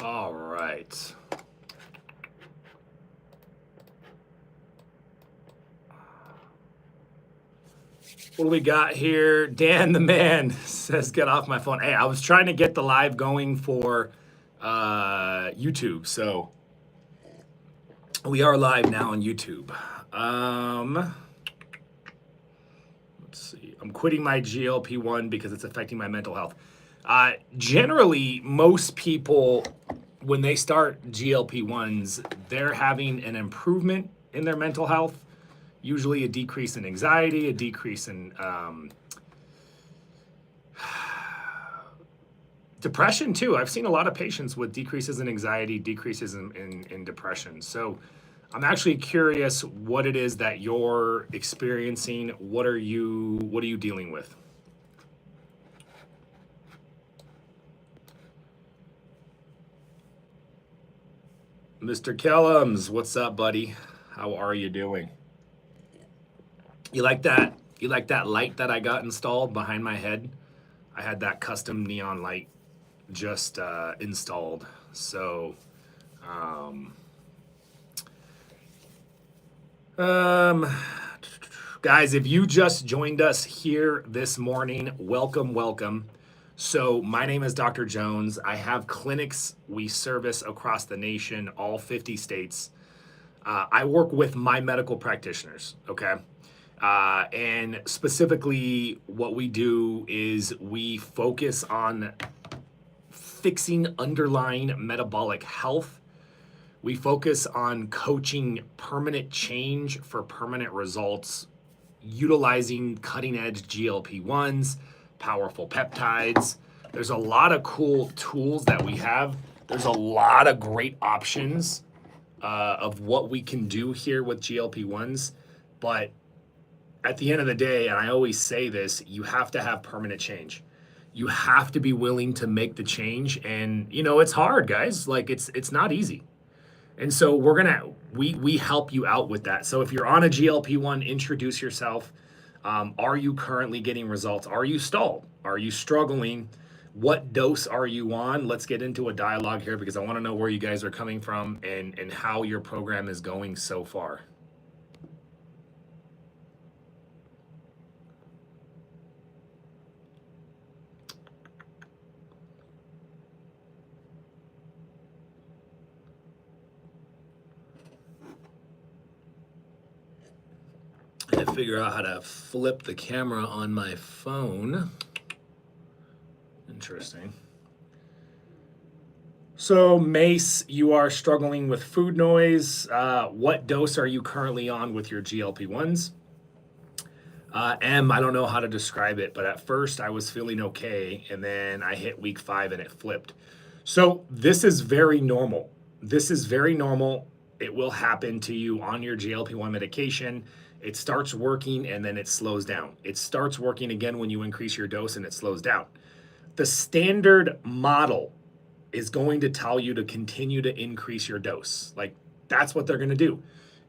All right. What do we got here? Dan the man says, get off my phone. Hey, I was trying to get the live going for YouTube. So we are live now on YouTube. Let's see. I'm quitting my GLP-1 because it's affecting my mental health. Generally, most people, when they start GLP-1s, they're having an improvement in their mental health. Usually a decrease in anxiety, a decrease in depression too. I've seen a lot of patients with decreases in anxiety, decreases in depression. So I'm actually curious what it is that you're experiencing. What are you dealing with? Mr. Kellums, what's up, buddy? How are you doing? You like that? You like that light that I got installed behind my head? I had that custom neon light just installed. So, guys, if you just joined us here this morning, welcome, welcome. So my name is Dr. Jones. I have clinics we service across the nation, all 50 states. I work with my medical practitioners, okay? And specifically what we do is we focus on fixing underlying metabolic health. We focus on coaching permanent change for permanent results, utilizing cutting edge GLP-1s, powerful peptides. There's a lot of cool tools that we have. There's a lot of great options of what we can do here with GLP-1s. But at the end of the day, and I always say this, you have to have permanent change. You have to be willing to make the change. And, you know, it's hard, guys. Like, it's not easy. And so we help you out with that. So if you're on a GLP-1, introduce yourself. Are you currently getting results? Are you stalled? Are you struggling? What dose are you on? Let's get into a dialogue here because I want to know where you guys are coming from and how your program is going so far. I figure out how to flip the camera on my phone. Interesting. So Mace, you are struggling with food noise. What dose are you currently on with your GLP-1s? I don't know how to describe it, but at first I was feeling okay, and then I hit week 5 and it flipped. So this is very normal. This is very normal. It will happen to you on your GLP-1 medication. It starts working and then it slows down. It starts working again when you increase your dose and it slows down. The standard model is going to tell you to continue to increase your dose. Like, that's what they're going to do.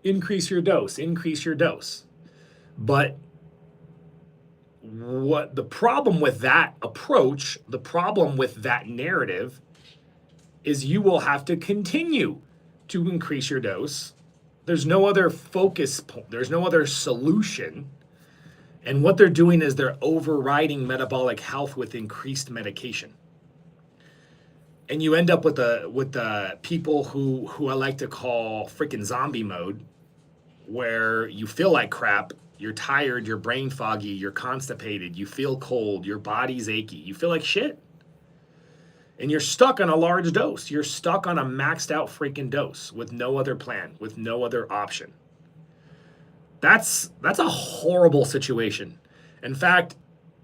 Increase your dose, increase your dose. But what the problem with that approach, the problem with that narrative is you will have to continue to increase your dose. There's no other focus point. There's no other solution. And what they're doing is they're overriding metabolic health with increased medication. And you end up with the people who I like to call freaking zombie mode, where you feel like crap, you're tired, you're brain foggy, you're constipated, you feel cold, your body's achy, you feel like shit. And you're stuck on a large dose. You're stuck on a maxed out freaking dose with no other plan, with no other option. That's a horrible situation. In fact,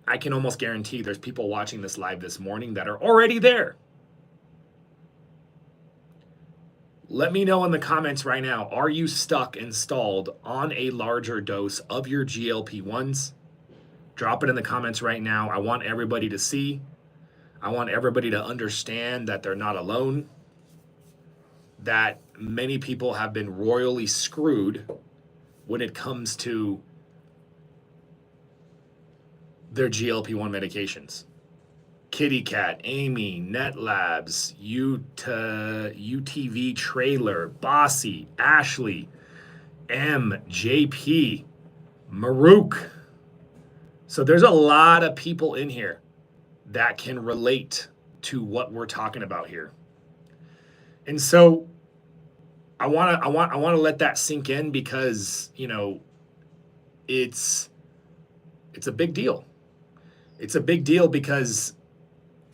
I can almost guarantee there's people watching this live this morning that are already there. Let me know in the comments right now, are you stuck and stalled on a larger dose of your GLP-1s? Drop it in the comments right now. I want everybody to see. I want everybody to understand that they're not alone, that many people have been royally screwed when it comes to their GLP-1 medications. Kitty Cat, Amy, NetLabs, UTV Trailer, Bossy, Ashley, M, JP, Maruk. So there's a lot of people in here that can relate to what we're talking about here. And so I want to let that sink in because, you know, it's a big deal. It's a big deal because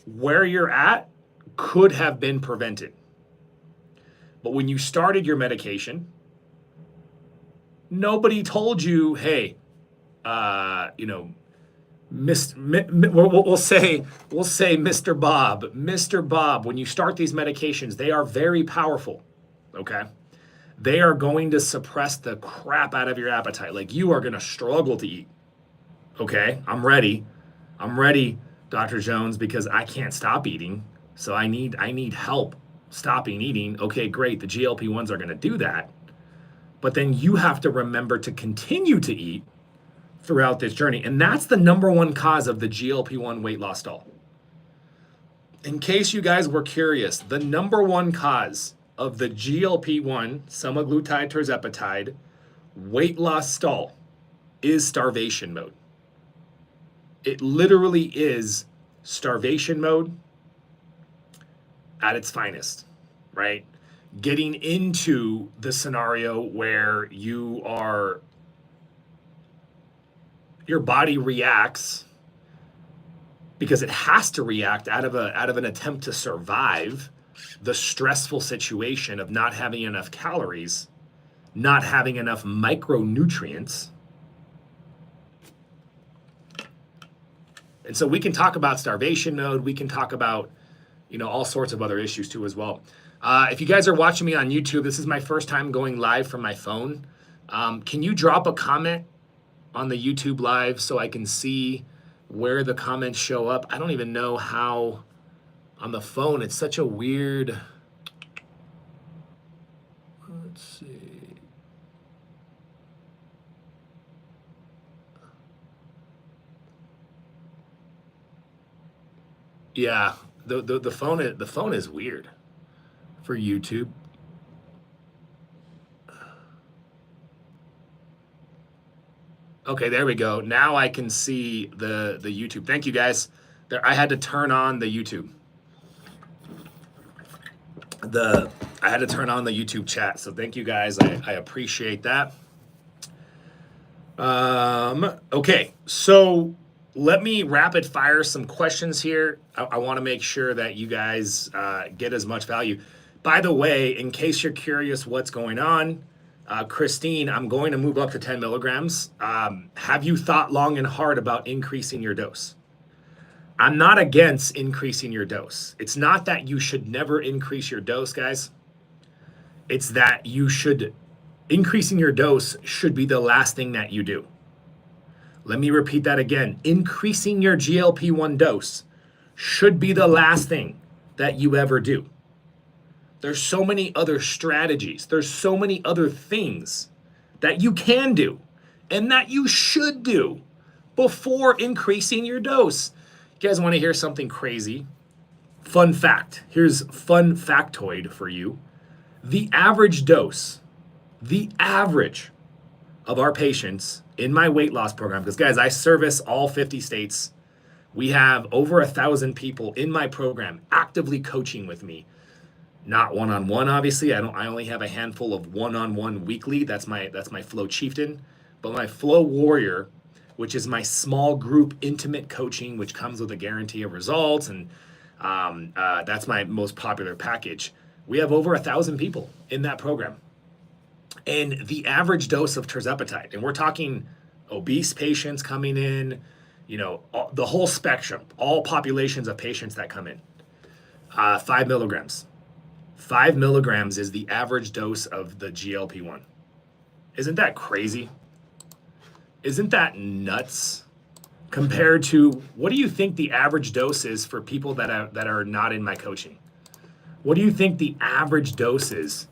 where you're at could have been prevented. But when you started your medication, nobody told you, hey, you know, we'll say Mr. Bob, when you start these medications, they are very powerful, okay? They are going to suppress the crap out of your appetite. Like, you are going to struggle to eat, okay? I'm ready, Dr. Jones, because I can't stop eating, so I need help stopping eating. Okay, great, the GLP-1s are going to do that, but then you have to remember to continue to eat throughout this journey. And that's the number one cause of the GLP-1 weight loss stall. In case you guys were curious, the number one cause of the GLP-1 semaglutide tirzepatide weight loss stall is starvation mode. It literally is starvation mode at its finest, right? Getting into the scenario where your body reacts because it has to react out of an attempt to survive the stressful situation of not having enough calories, not having enough micronutrients. And so we can talk about starvation mode. We can talk about, you know, all sorts of other issues too as well. If you guys are watching me on YouTube, this is my first time going live from my phone. Can you drop a comment on the YouTube live so I can see where the comments show up? I don't even know how on the phone. It's such a weird, let's see. Yeah, the phone is weird for YouTube. Okay, there we go. Now I can see the YouTube. Thank you, guys. There, I had to turn on the YouTube. I had to turn on the YouTube chat. So thank you, guys. I appreciate that. Okay, so let me rapid fire some questions here. I want to make sure that you guys get as much value. By the way, in case you're curious what's going on, Christine, I'm going to move up to 10 milligrams. Have you thought long and hard about increasing your dose? I'm not against increasing your dose. It's not that you should never increase your dose, guys. It's that increasing your dose should be the last thing that you do. Let me repeat that again. Increasing your GLP-1 dose should be the last thing that you ever do. There's so many other strategies. There's so many other things that you can do and that you should do before increasing your dose. You guys want to hear something crazy? Fun fact. Here's fun factoid for you. The average dose, the average of our patients in my weight loss program, because guys, I service all 50 states. We have over 1,000 people in my program actively coaching with me. Not one-on-one, obviously. I only have a handful of one-on-one weekly. That's my Flow Chieftain. But my Flow Warrior, which is my small group intimate coaching, which comes with a guarantee of results, and that's my most popular package. We have over 1,000 people in that program. And the average dose of tirzepatide, and we're talking obese patients coming in, you know, the whole spectrum, all populations of patients that come in, 5 milligrams. 5 milligrams is the average dose of the GLP-1. Isn't that crazy? Isn't that nuts? Compared to, what do you think the average dose is for people that are not in my coaching? What do you think the average dose is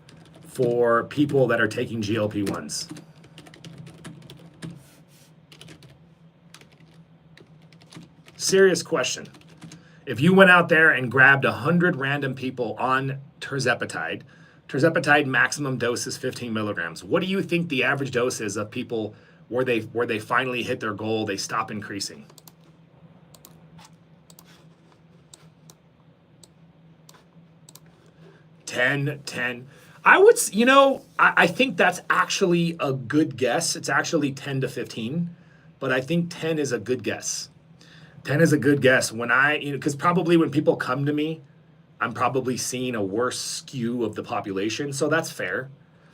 for people that are taking GLP-1s? Serious question. If you went out there and grabbed 100 random people on tirzepatide maximum dose is 15 milligrams. What do you think the average dose is of people where they finally hit their goal, they stop increasing? 10. I would, I think that's actually a good guess. It's actually 10 to 15, but I think 10 is a good guess. 10 is a good guess. Because probably when people come to me, I'm probably seeing a worse skew of the population, so that's fair.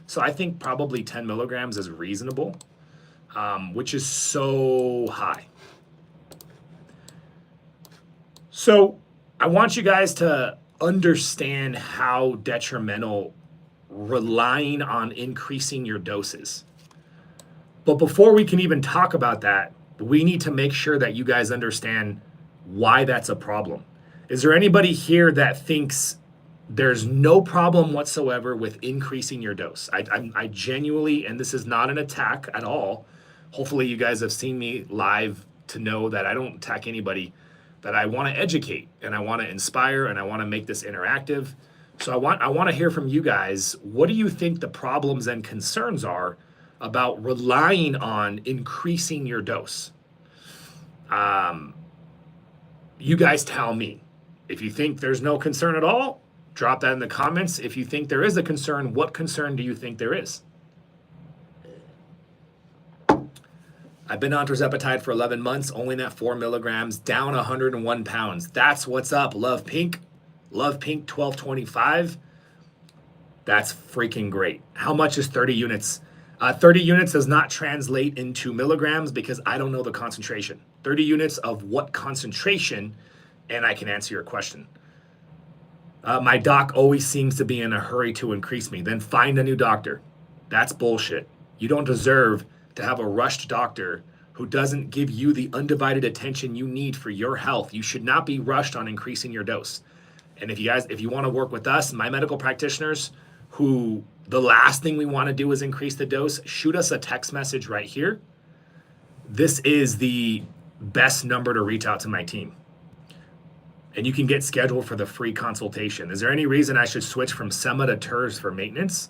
So I think probably 10 milligrams is reasonable, which is so high. So I want you guys to understand how detrimental relying on increasing your doses. But before we can even talk about that, we need to make sure that you guys understand why that's a problem. Is there anybody here that thinks there's no problem whatsoever with increasing your dose? I genuinely, and this is not an attack at all. Hopefully you guys have seen me live to know that I don't attack anybody, that I want to educate and I want to inspire and I want to make this interactive. So I want to hear from you guys. What do you think the problems and concerns are about relying on increasing your dose? You guys tell me. If you think there's no concern at all, drop that in the comments. If you think there is a concern, what concern do you think there is? I've been on tirzepatide for 11 months, only at 4 milligrams, down 101 pounds. That's what's up, Love Pink. Love Pink 1225. That's freaking great. How much is 30 units? 30 units does not translate into milligrams because I don't know the concentration. 30 units of what concentration, and I can answer your question. My doc always seems to be in a hurry to increase me. Then find a new doctor. That's bullshit. You don't deserve to have a rushed doctor who doesn't give you the undivided attention you need for your health. You should not be rushed on increasing your dose. And if you want to work with us, my medical practitioners, who the last thing we want to do is increase the dose, shoot us a text message right here. This is the best number to reach out to my team. And you can get scheduled for the free consultation. Is there any reason I should switch from sema to TERS for maintenance?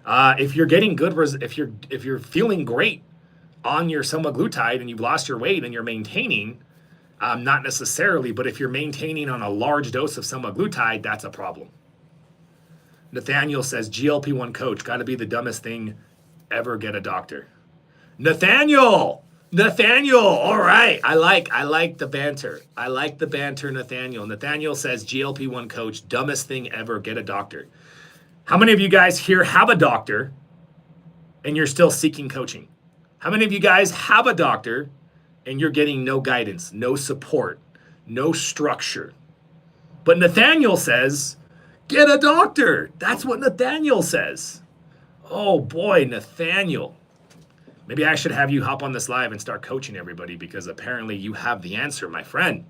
If you're getting good, if you're feeling great on your semaglutide and you've lost your weight and you're maintaining, not necessarily, but if you're maintaining on a large dose of semaglutide, that's a problem. Nathaniel says, GLP1 coach, got to be the dumbest thing ever, get a doctor. Nathaniel, all right. I like the banter. I like the banter, Nathaniel. Nathaniel says, GLP1 coach, dumbest thing ever, get a doctor. How many of you guys here have a doctor and you're still seeking coaching? How many of you guys have a doctor and you're getting no guidance, no support, no structure? But Nathaniel says, get a doctor. That's what Nathaniel says. Oh boy, Nathaniel. Maybe I should have you hop on this live and start coaching everybody because apparently you have the answer, my friend.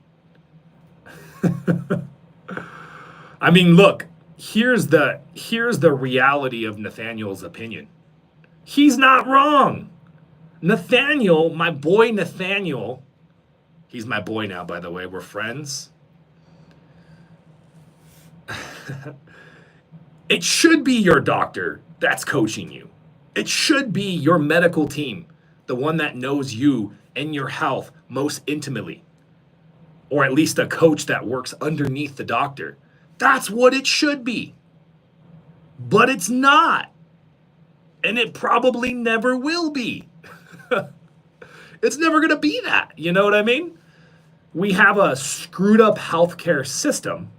I mean, look, here's the reality of Nathaniel's opinion. He's not wrong. Nathaniel, my boy Nathaniel, he's my boy now, by the way, we're friends. It should be your doctor that's coaching you. It should be your medical team, the one that knows you and your health most intimately, or at least a coach that works underneath the doctor. That's what it should be. But it's not. And it probably never will be. It's never going to be that. You know what I mean? We have a screwed up healthcare system.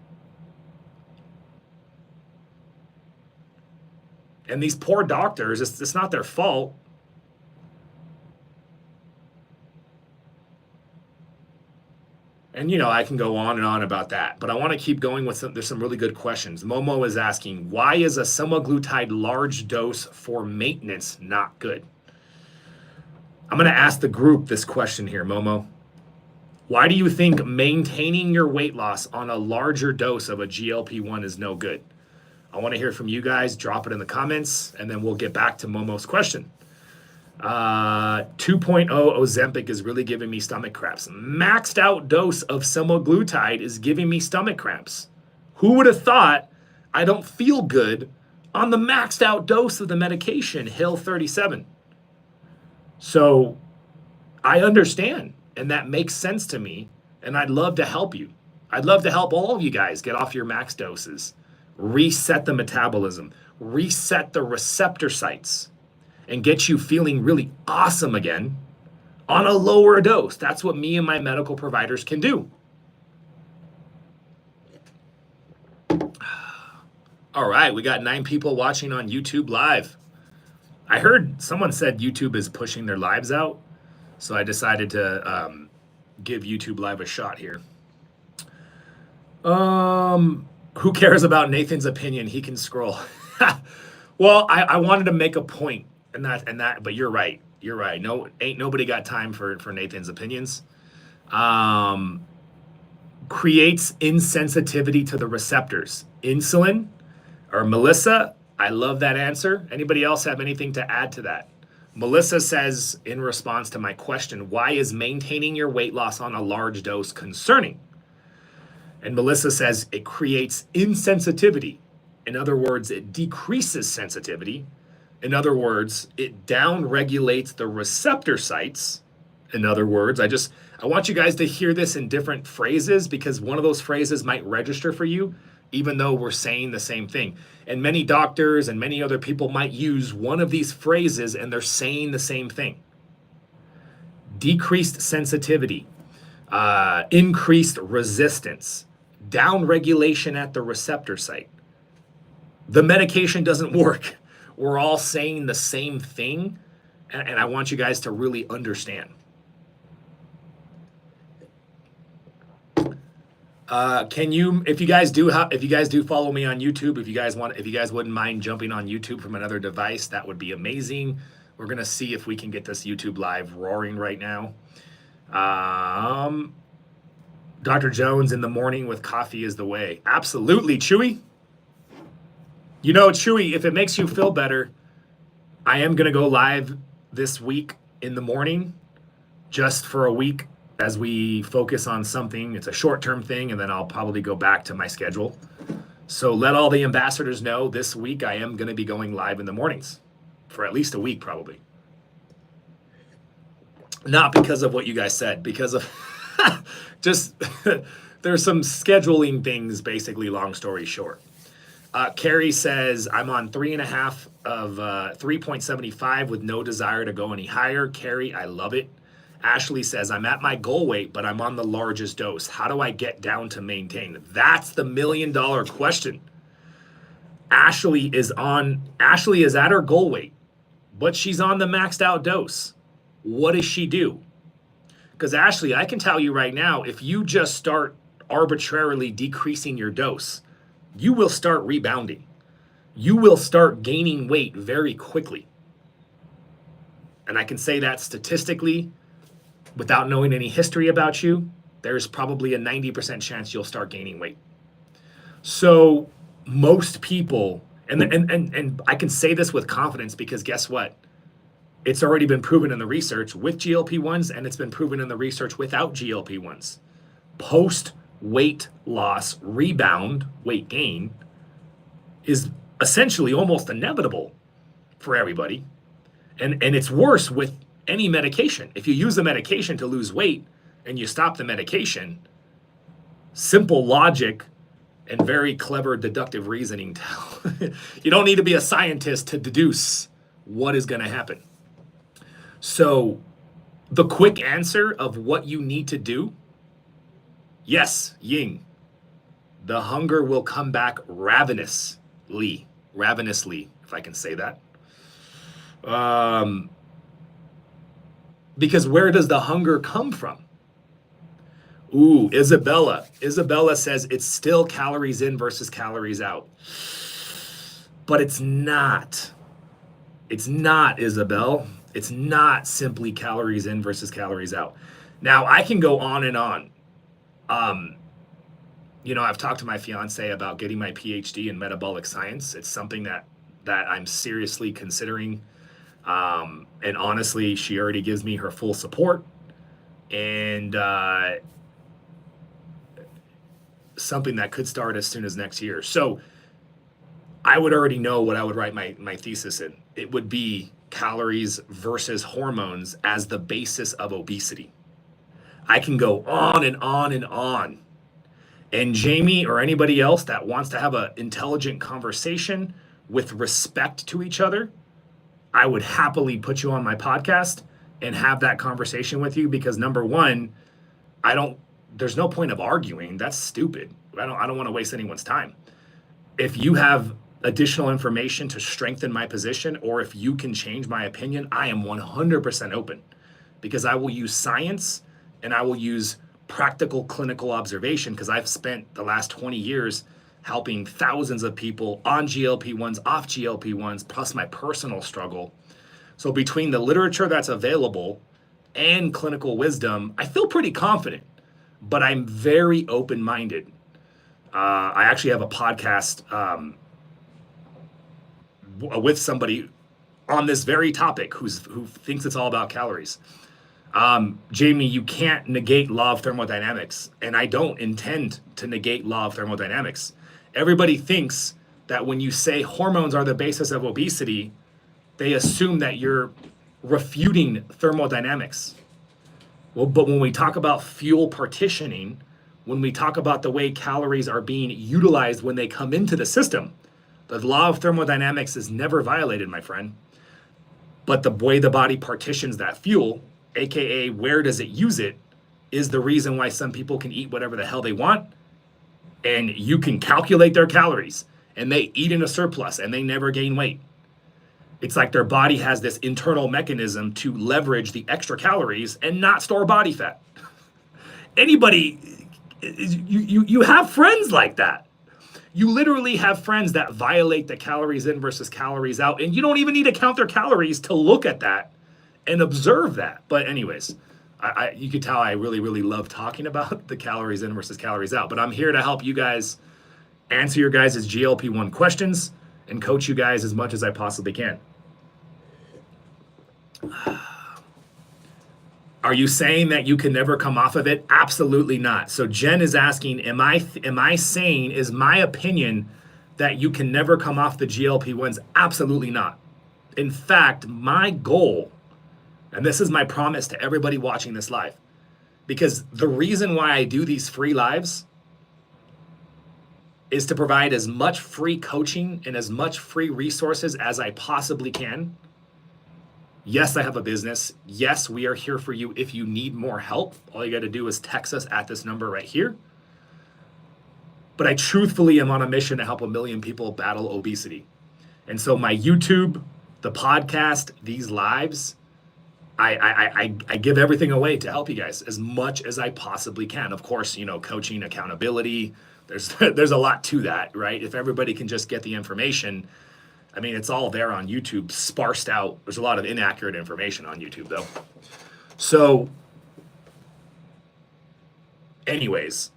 And these poor doctors, it's not their fault. And, I can go on and on about that. But I want to keep going with there's some really good questions. Momo is asking, why is a semaglutide large dose for maintenance not good? I'm going to ask the group this question here, Momo. Why do you think maintaining your weight loss on a larger dose of a GLP-1 is no good? I want to hear from you guys. Drop it in the comments, and then we'll get back to Momo's question. 2.0 Ozempic is really giving me stomach cramps. Maxed out dose of semaglutide is giving me stomach cramps. Who would have thought I don't feel good on the maxed out dose of the medication, Hill 37? So I understand, and that makes sense to me, and I'd love to help you. I'd love to help all of you guys get off your max doses, reset the metabolism, reset the receptor sites, and get you feeling really awesome again on a lower dose. That's what me and my medical providers can do. All right, we got 9 people watching on YouTube Live. I heard someone said YouTube is pushing their lives out, so I decided to give YouTube Live a shot here. Who cares about Nathan's opinion? He can scroll. Well, I wanted to make a point, and that. But you're right. You're right. No, ain't nobody got time for Nathan's opinions. Creates insensitivity to the receptors. Insulin, or Melissa. I love that answer. Anybody else have anything to add to that? Melissa says, in response to my question, why is maintaining your weight loss on a large dose concerning? And Melissa says it creates insensitivity. In other words, it decreases sensitivity. In other words, it down-regulates the receptor sites. In other words, I want you guys to hear this in different phrases, because one of those phrases might register for you, even though we're saying the same thing. And many doctors and many other people might use one of these phrases and they're saying the same thing. Decreased sensitivity, increased resistance, down-regulation at the receptor site. The medication doesn't work. We're all saying the same thing, and I want you guys to really understand. Can you, if you guys do follow me on YouTube, if you guys wouldn't mind jumping on YouTube from another device, that would be amazing. We're gonna see if we can get this YouTube Live roaring right now. Dr. Jones, in the morning with coffee is the way. Absolutely, Chewy. You know, Chewy, if it makes you feel better, I am gonna go live this week in the morning, just for a week, as we focus on something. It's a short-term thing, and then I'll probably go back to my schedule. So let all the ambassadors know this week I am going to be going live in the mornings for at least a week, probably. Not because of what you guys said, because of just there's some scheduling things, basically, long story short. Carrie says, I'm on 3.5 of 3.75 with no desire to go any higher. Carrie, I love it. Ashley says, I'm at my goal weight, but I'm on the largest dose. How do I get down to maintain? That's the $1 million question. Ashley is at her goal weight, but she's on the maxed out dose. What does she do? Because Ashley, I can tell you right now, if you just start arbitrarily decreasing your dose, you will start rebounding. You will start gaining weight very quickly. And I can say that statistically, without knowing any history about you, there's probably a 90% chance you'll start gaining weight. So most people, and I can say this with confidence, because guess what? It's already been proven in the research with GLP-1s, and it's been proven in the research without GLP-1s. Post-weight loss rebound, weight gain, is essentially almost inevitable for everybody. And it's worse with any medication. If you use the medication to lose weight and you stop the medication, simple logic and very clever deductive reasoning tell. You don't need to be a scientist to deduce what is going to happen. So the quick answer of what you need to do, yes, Ying, the hunger will come back ravenously, if I can say that. Because where does the hunger come from? Ooh, Isabella. Isabella says it's still calories in versus calories out. But it's not. It's not, Isabel. It's not simply calories in versus calories out. Now, I can go on and on. I've talked to my fiance about getting my PhD in metabolic science. It's something that I'm seriously considering And honestly, she already gives me her full support. And something that could start as soon as next year. So I would already know what I would write my thesis in. It would be calories versus hormones as the basis of obesity. I can go on and on and on. And Jamie or anybody else that wants to have an intelligent conversation with respect to each other, I would happily put you on my podcast and have that conversation with you, because number one, there's no point of arguing. That's stupid. I don't want to waste anyone's time. If you have additional information to strengthen my position, or if you can change my opinion, I am 100% open, because I will use science and I will use practical clinical observation, because I've spent the last 20 years helping thousands of people on GLP-1s, off GLP-1s, plus my personal struggle. So between the literature that's available and clinical wisdom, I feel pretty confident, but I'm very open-minded. I actually have a podcast with somebody on this very topic who thinks it's all about calories. Jamie, you can't negate law of thermodynamics, and I don't intend to negate law of thermodynamics. Everybody thinks that when you say hormones are the basis of obesity, they assume that you're refuting thermodynamics. Well, but when we talk about fuel partitioning, when we talk about the way calories are being utilized when they come into the system, the law of thermodynamics is never violated, my friend. But the way the body partitions that fuel, aka where does it use it, is the reason why some people can eat whatever the hell they want, and you can calculate their calories, and they eat in a surplus and they never gain weight. It's like their body has this internal mechanism to leverage the extra calories and not store body fat. You have friends like that. You literally have friends that violate the calories in versus calories out, and you don't even need to count their calories to look at that and observe that. But anyways, you could tell I really, really love talking about the calories in versus calories out, but I'm here to help you guys answer your guys' GLP-1 questions and coach you guys as much as I possibly can. Are you saying that you can never come off of it? Absolutely not. So Jen is asking, am I saying, is my opinion that you can never come off the GLP-1s? Absolutely not. In fact, my goal, and this is my promise to everybody watching this live, because the reason why I do these free lives is to provide as much free coaching and as much free resources as I possibly can. Yes, I have a business. Yes, we are here for you if you need more help. All you got to do is text us at this number right here. But I truthfully am on a mission to help 1 million people battle obesity. And so my YouTube, the podcast, these lives, I give everything away to help you guys as much as I possibly can. Of course, coaching, accountability, there's a lot to that, right? If everybody can just get the information, I mean, it's all there on YouTube, sparsed out. There's a lot of inaccurate information on YouTube, though. So, anyways,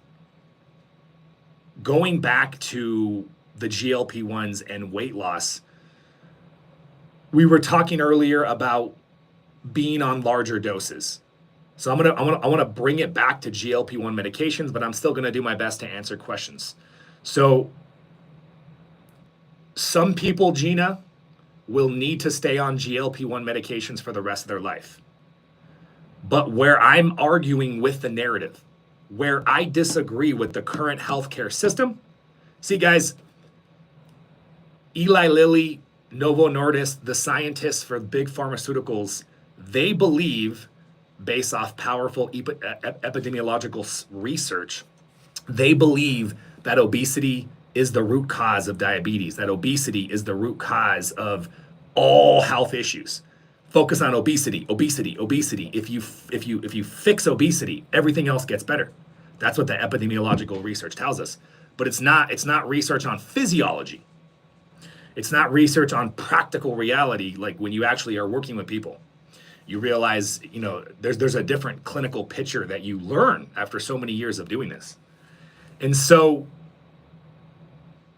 going back to the GLP-1s and weight loss, we were talking earlier about being on larger doses. So I want to bring it back to GLP-1 medications, but I'm still going to do my best to answer questions. So some people, Gina, will need to stay on GLP-1 medications for the rest of their life. But where I'm arguing with the narrative, where I disagree with the current healthcare system, see guys, Eli Lilly, Novo Nordisk, the scientists for big pharmaceuticals, they believe, based off powerful epidemiological research, they believe that obesity is the root cause of diabetes, that obesity is the root cause of all health issues. Focus on obesity, obesity, obesity. If you fix obesity, everything else gets better. That's what the epidemiological research tells us. But it's not research on physiology. It's not research on practical reality, like when you actually are working with people. You realize, there's a different clinical picture that you learn after so many years of doing this. And so,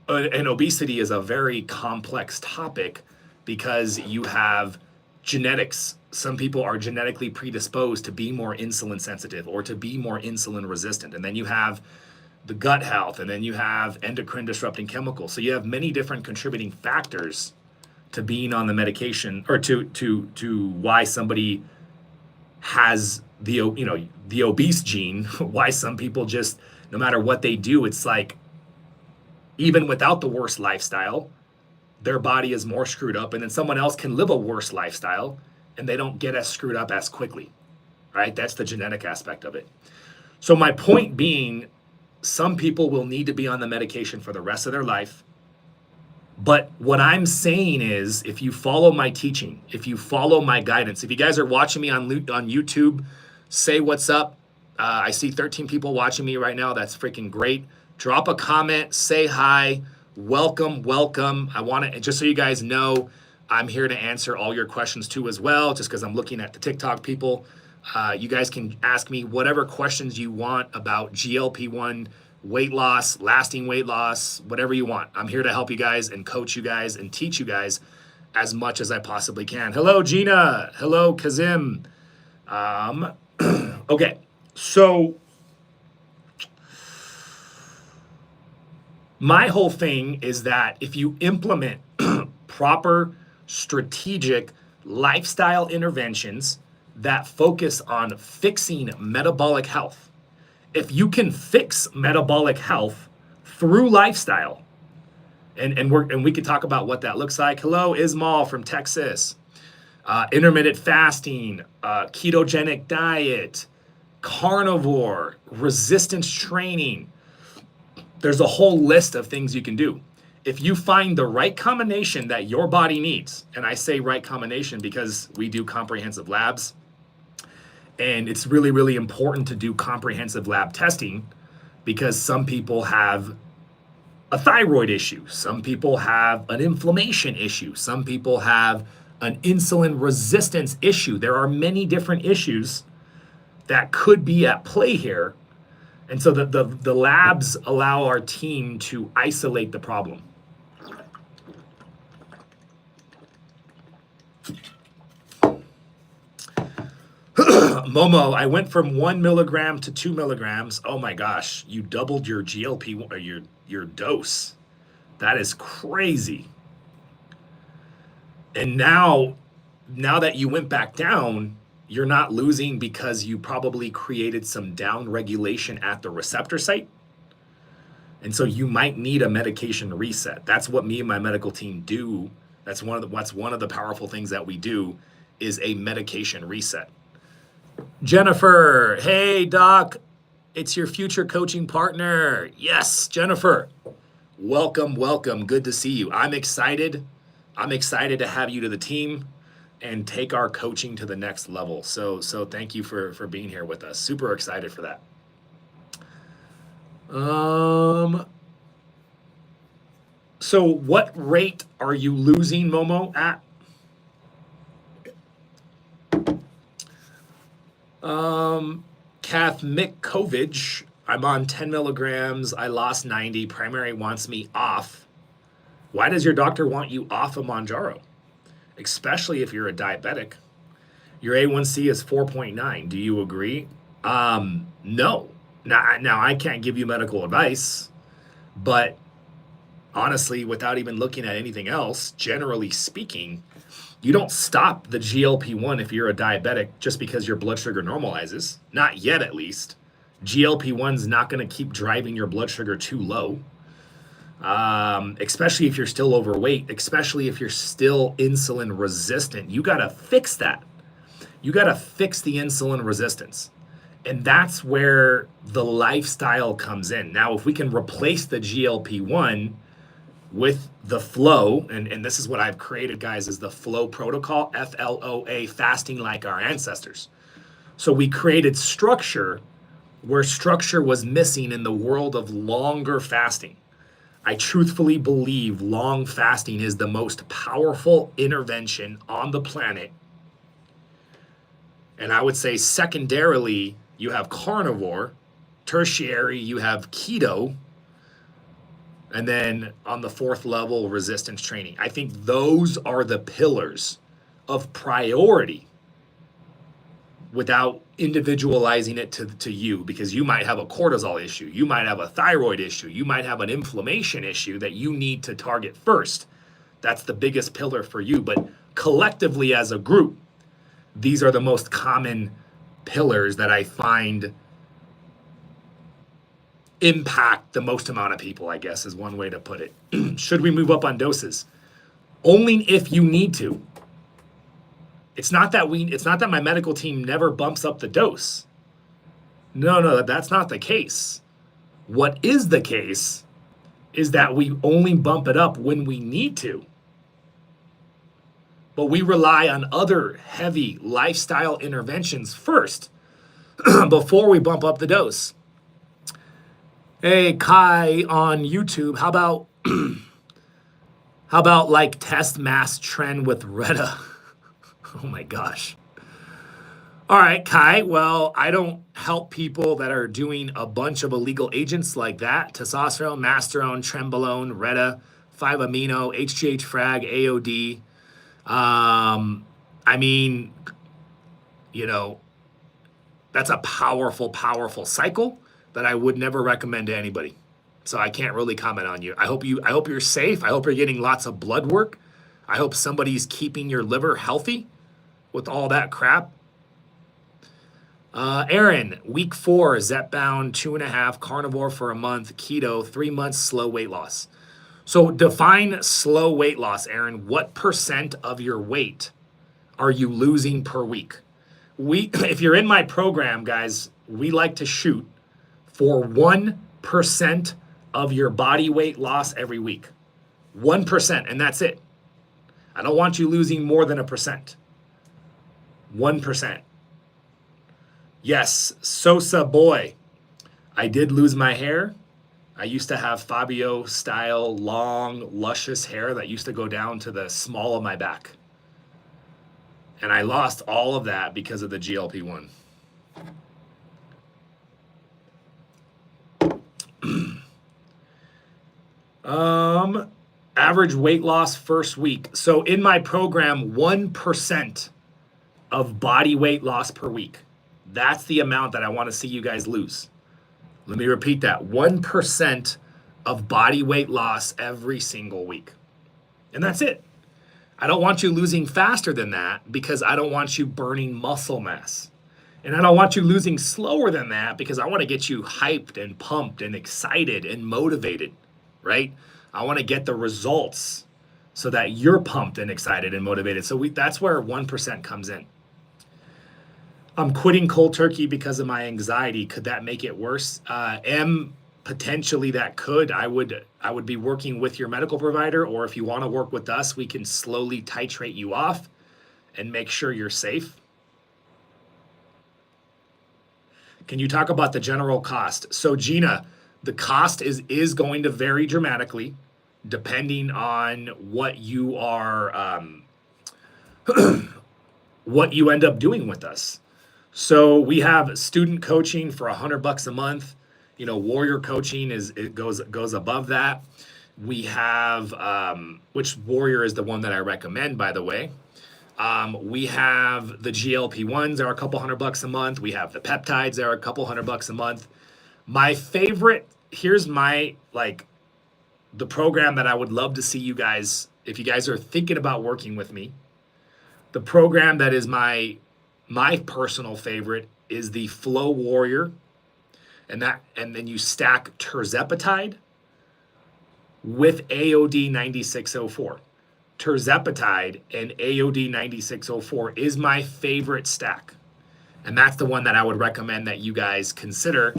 and obesity is a very complex topic because you have genetics. Some people are genetically predisposed to be more insulin sensitive or to be more insulin resistant. And then you have the gut health, and then you have endocrine disrupting chemicals. So you have many different contributing factors to being on the medication, or to why somebody has the obese gene. Why some people just, no matter what they do, it's like even without the worst lifestyle, their body is more screwed up, and then someone else can live a worse lifestyle and they don't get as screwed up as quickly, right? That's the genetic aspect of it. So my point being, some people will need to be on the medication for the rest of their life. But what I'm saying is, if you follow my teaching, if you follow my guidance, if you guys are watching me on YouTube, say what's up. I see 13 people watching me right now. That's freaking great. Drop a comment, say hi, welcome. I want to, just so you guys know, I'm here to answer all your questions too as well, just because I'm looking at the TikTok people. You guys can ask me whatever questions you want about GLP-1, weight loss, lasting weight loss, whatever you want. I'm here to help you guys and coach you guys and teach you guys as much as I possibly can. Hello, Gina. Hello, Kazim. Okay, so my whole thing is that if you implement proper strategic lifestyle interventions that focus on fixing metabolic health, if you can fix metabolic health through lifestyle, and we can talk about what that looks like. Hello, Ismail from Texas. Intermittent fasting, ketogenic diet, carnivore, resistance training. There's a whole list of things you can do. If you find the right combination that your body needs, and I say right combination because we do comprehensive labs, and it's really, really important to do comprehensive lab testing, because some people have a thyroid issue, some people have an inflammation issue, some people have an insulin resistance issue. There are many different issues that could be at play here. And so the labs allow our team to isolate the problem. Momo, I went from 1 milligram to 2 milligrams. Oh my gosh, you doubled your GLP-1, or your dose. That is crazy. And now that you went back down, you're not losing because you probably created some down regulation at the receptor site. And so you might need a medication reset. That's what me and my medical team do. That's one of the powerful things that we do, is a medication reset. Jennifer, hey doc, it's your future coaching partner. Yes, Jennifer, welcome. Good to see you. I'm excited to have you to the team and take our coaching to the next level. So thank you for being here with us. Super excited for that. So what rate are you losing, Momo, at? Kath Mikovic, I'm on 10 milligrams. I lost 90. Primary wants me off. Why does your doctor want you off of Mounjaro? Especially if you're a diabetic. Your A1C is 4.9. Do you agree? No. Now I can't give you medical advice, but honestly, without even looking at anything else, generally speaking, you don't stop the GLP-1 if you're a diabetic just because your blood sugar normalizes. Not yet, at least. GLP-1's not going to keep driving your blood sugar too low. Especially if you're still overweight, especially if you're still insulin resistant. You got to fix that. You got to fix the insulin resistance. And that's where the lifestyle comes in. Now, if we can replace the GLP-1 with the FLOA, and this is what I've created, guys, is the FLOA protocol, FLOA, fasting like our ancestors. So we created structure where structure was missing in the world of longer fasting. I truthfully believe long fasting is the most powerful intervention on the planet. And I would say secondarily, you have carnivore, tertiary, you have keto, and then on the fourth level, resistance training. I think those are the pillars of priority without individualizing it to you, because you might have a cortisol issue, you might have a thyroid issue, you might have an inflammation issue that you need to target first. That's the biggest pillar for you. But collectively as a group, these are the most common pillars that I find impact the most amount of people, I guess is one way to put it. Should we move up on doses? Only if you need to. It's not that my medical team never bumps up the dose. No, that's not the case. What is the case is that we only bump it up when we need to. But we rely on other heavy lifestyle interventions first before we bump up the dose. Hey, Kai on YouTube, how about like test mass trend with Retta? Oh my gosh. All right, Kai. Well, I don't help people that are doing a bunch of illegal agents like that. Testosterone, masterone, trenbolone, Retta, 5-amino, HGH frag, AOD. I mean, that's a powerful, powerful cycle that I would never recommend to anybody. So I can't really comment on you. I hope you're safe. I hope you're getting lots of blood work. I hope somebody's keeping your liver healthy with all that crap. Aaron, week 4, Zepbound, 2.5, carnivore for a month, keto, 3 months, slow weight loss. So define slow weight loss, Aaron. What % of your weight are you losing per week? If you're in my program, guys, we like to shoot for 1% of your body weight loss every week. 1%, and that's it. I don't want you losing more than 1%. 1%. Yes, Sosa boy. I did lose my hair. I used to have Fabio style, long, luscious hair that used to go down to the small of my back. And I lost all of that because of the GLP-1. Average weight loss first week. So in my program, 1% of body weight loss per week. That's the amount that I want to see you guys lose. Let me repeat that. 1% of body weight loss every single week. And that's it. I don't want you losing faster than that because I don't want you burning muscle mass. And I don't want you losing slower than that because I want to get you hyped and pumped and excited and motivated, right? I want to get the results so that you're pumped and excited and motivated. So that's where 1% comes in. I'm quitting cold turkey because of my anxiety. Could that make it worse? Potentially that could. I would be working with your medical provider, or if you want to work with us, we can slowly titrate you off and make sure you're safe. Can you talk about the general cost? So Gina, the cost is going to vary dramatically depending on what you are, what you end up doing with us. So we have student coaching for $100 a month. Warrior coaching goes above that. We have, which Warrior is the one that I recommend, by the way. We have the GLP-1s are a couple $100 a month. We have the peptides that are a couple $100 a month. My favorite, here's my, the program that I would love to see you guys, if you guys are thinking about working with me, the program that is my personal favorite is the FLOA Warrior. And then you stack tirzepatide with AOD 9604. Tirzepatide and AOD 9604 is my favorite stack. And that's the one that I would recommend that you guys consider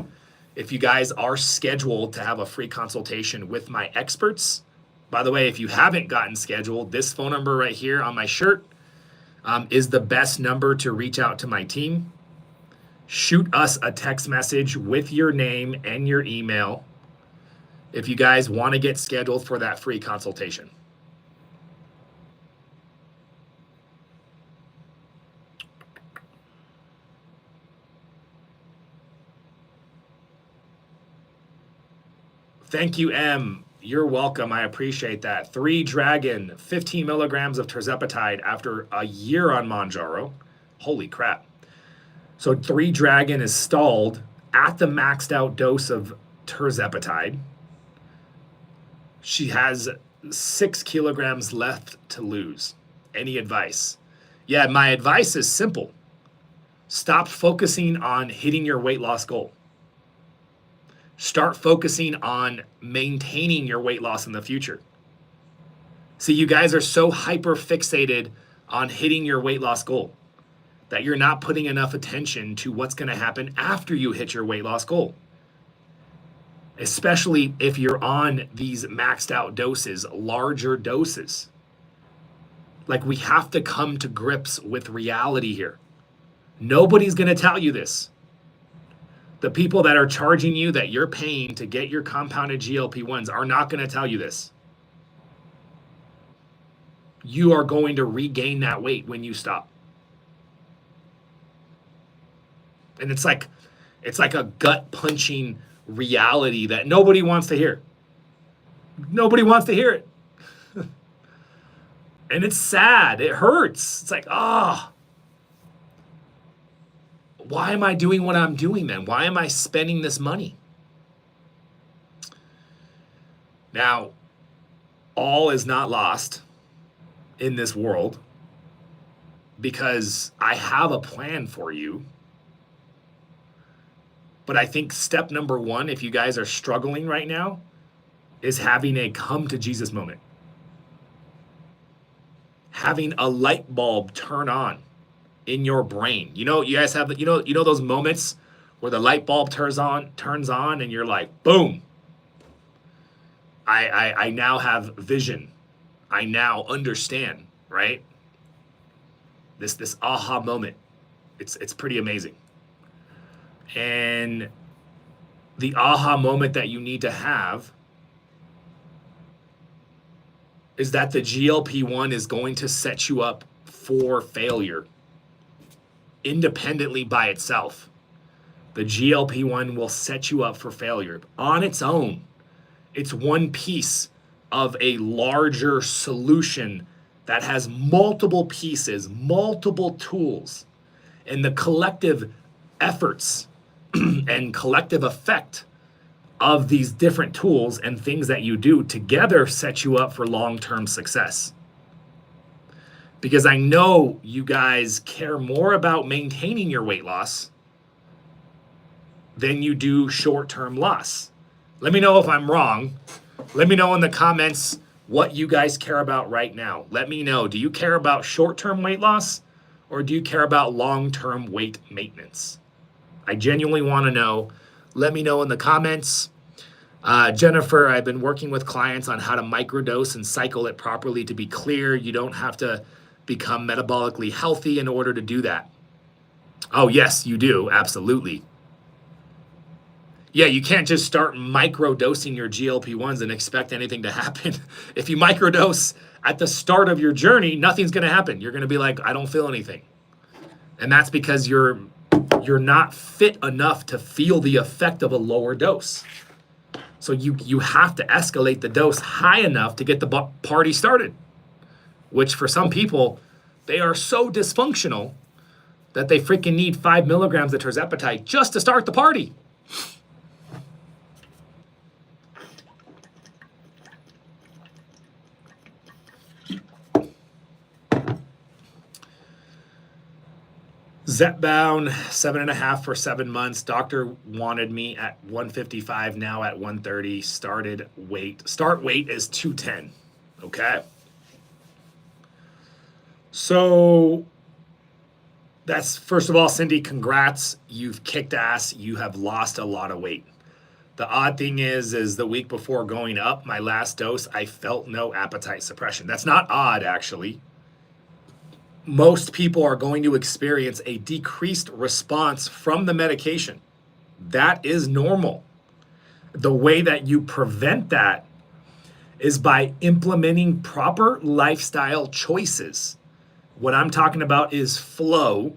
if you guys are scheduled to have a free consultation with my experts. By the way, if you haven't gotten scheduled, this phone number right here on my shirt is the best number to reach out to my team. Shoot us a text message with your name and your email if you guys want to get scheduled for that free consultation. Thank you, M. You're welcome. I appreciate that. 3 Dragon, 15 milligrams of tirzepatide after a year on Mounjaro. Holy crap. So 3 Dragon is stalled at the maxed out dose of tirzepatide. She has 6 kilograms left to lose. Any advice? Yeah, my advice is simple. Stop focusing on hitting your weight loss goal. Start focusing on maintaining your weight loss in the future. See, you guys are so hyper fixated on hitting your weight loss goal that you're not putting enough attention to what's going to happen after you hit your weight loss goal. Especially if you're on these maxed out doses, larger doses. Like, we have to come to grips with reality here. Nobody's going to tell you this. The people that are charging you that you're paying to get your compounded GLP-1s are not going to tell you this. You are going to regain that weight when you stop. And it's like a gut punching reality that nobody wants to hear. Nobody wants to hear it. And it's sad. It hurts. It's like, why am I doing what I'm doing then? Why am I spending this money? Now, all is not lost in this world because I have a plan for you. But I think step number 1, if you guys are struggling right now, is having a come to Jesus moment. Having a light bulb turn on in your brain. You know, you guys have, you know those moments where the light bulb turns on and you're like, boom. I now have vision. I now understand, right? This aha moment. It's pretty amazing. And the aha moment that you need to have is that the GLP-1 is going to set you up for failure. Independently by itself, the GLP-1 will set you up for failure. On its own, it's one piece of a larger solution that has multiple pieces, multiple tools, and the collective efforts and collective effect of these different tools and things that you do together set you up for long-term success. Because I know you guys care more about maintaining your weight loss than you do short-term loss. Let me know if I'm wrong. Let me know in the comments what you guys care about right now. Let me know, do you care about short-term weight loss or do you care about long-term weight maintenance? I genuinely want to know. Let me know in the comments. Jennifer, I've been working with clients on how to microdose and cycle it properly. To be clear, you don't have to become metabolically healthy in order to do that. Oh, yes, you do. Absolutely. Yeah, you can't just start microdosing your GLP-1s and expect anything to happen. If you microdose at the start of your journey, nothing's going to happen. You're going to be like, I don't feel anything. And that's because you're not fit enough to feel the effect of a lower dose. So you have to escalate the dose high enough to get the party started. Which for some people, they are so dysfunctional that they freaking need 5 milligrams of tirzepatide just to start the party. Zepbound, 7.5 for 7 months. Doctor wanted me at 155, now at 130. Start weight is 210. Okay. So that's, first of all, Cindy, congrats. You've kicked ass. You have lost a lot of weight. The odd thing is the week before going up, my last dose, I felt no appetite suppression. That's not odd, actually. Most people are going to experience a decreased response from the medication. That is normal. The way that you prevent that is by implementing proper lifestyle choices. What I'm talking about is FLOA,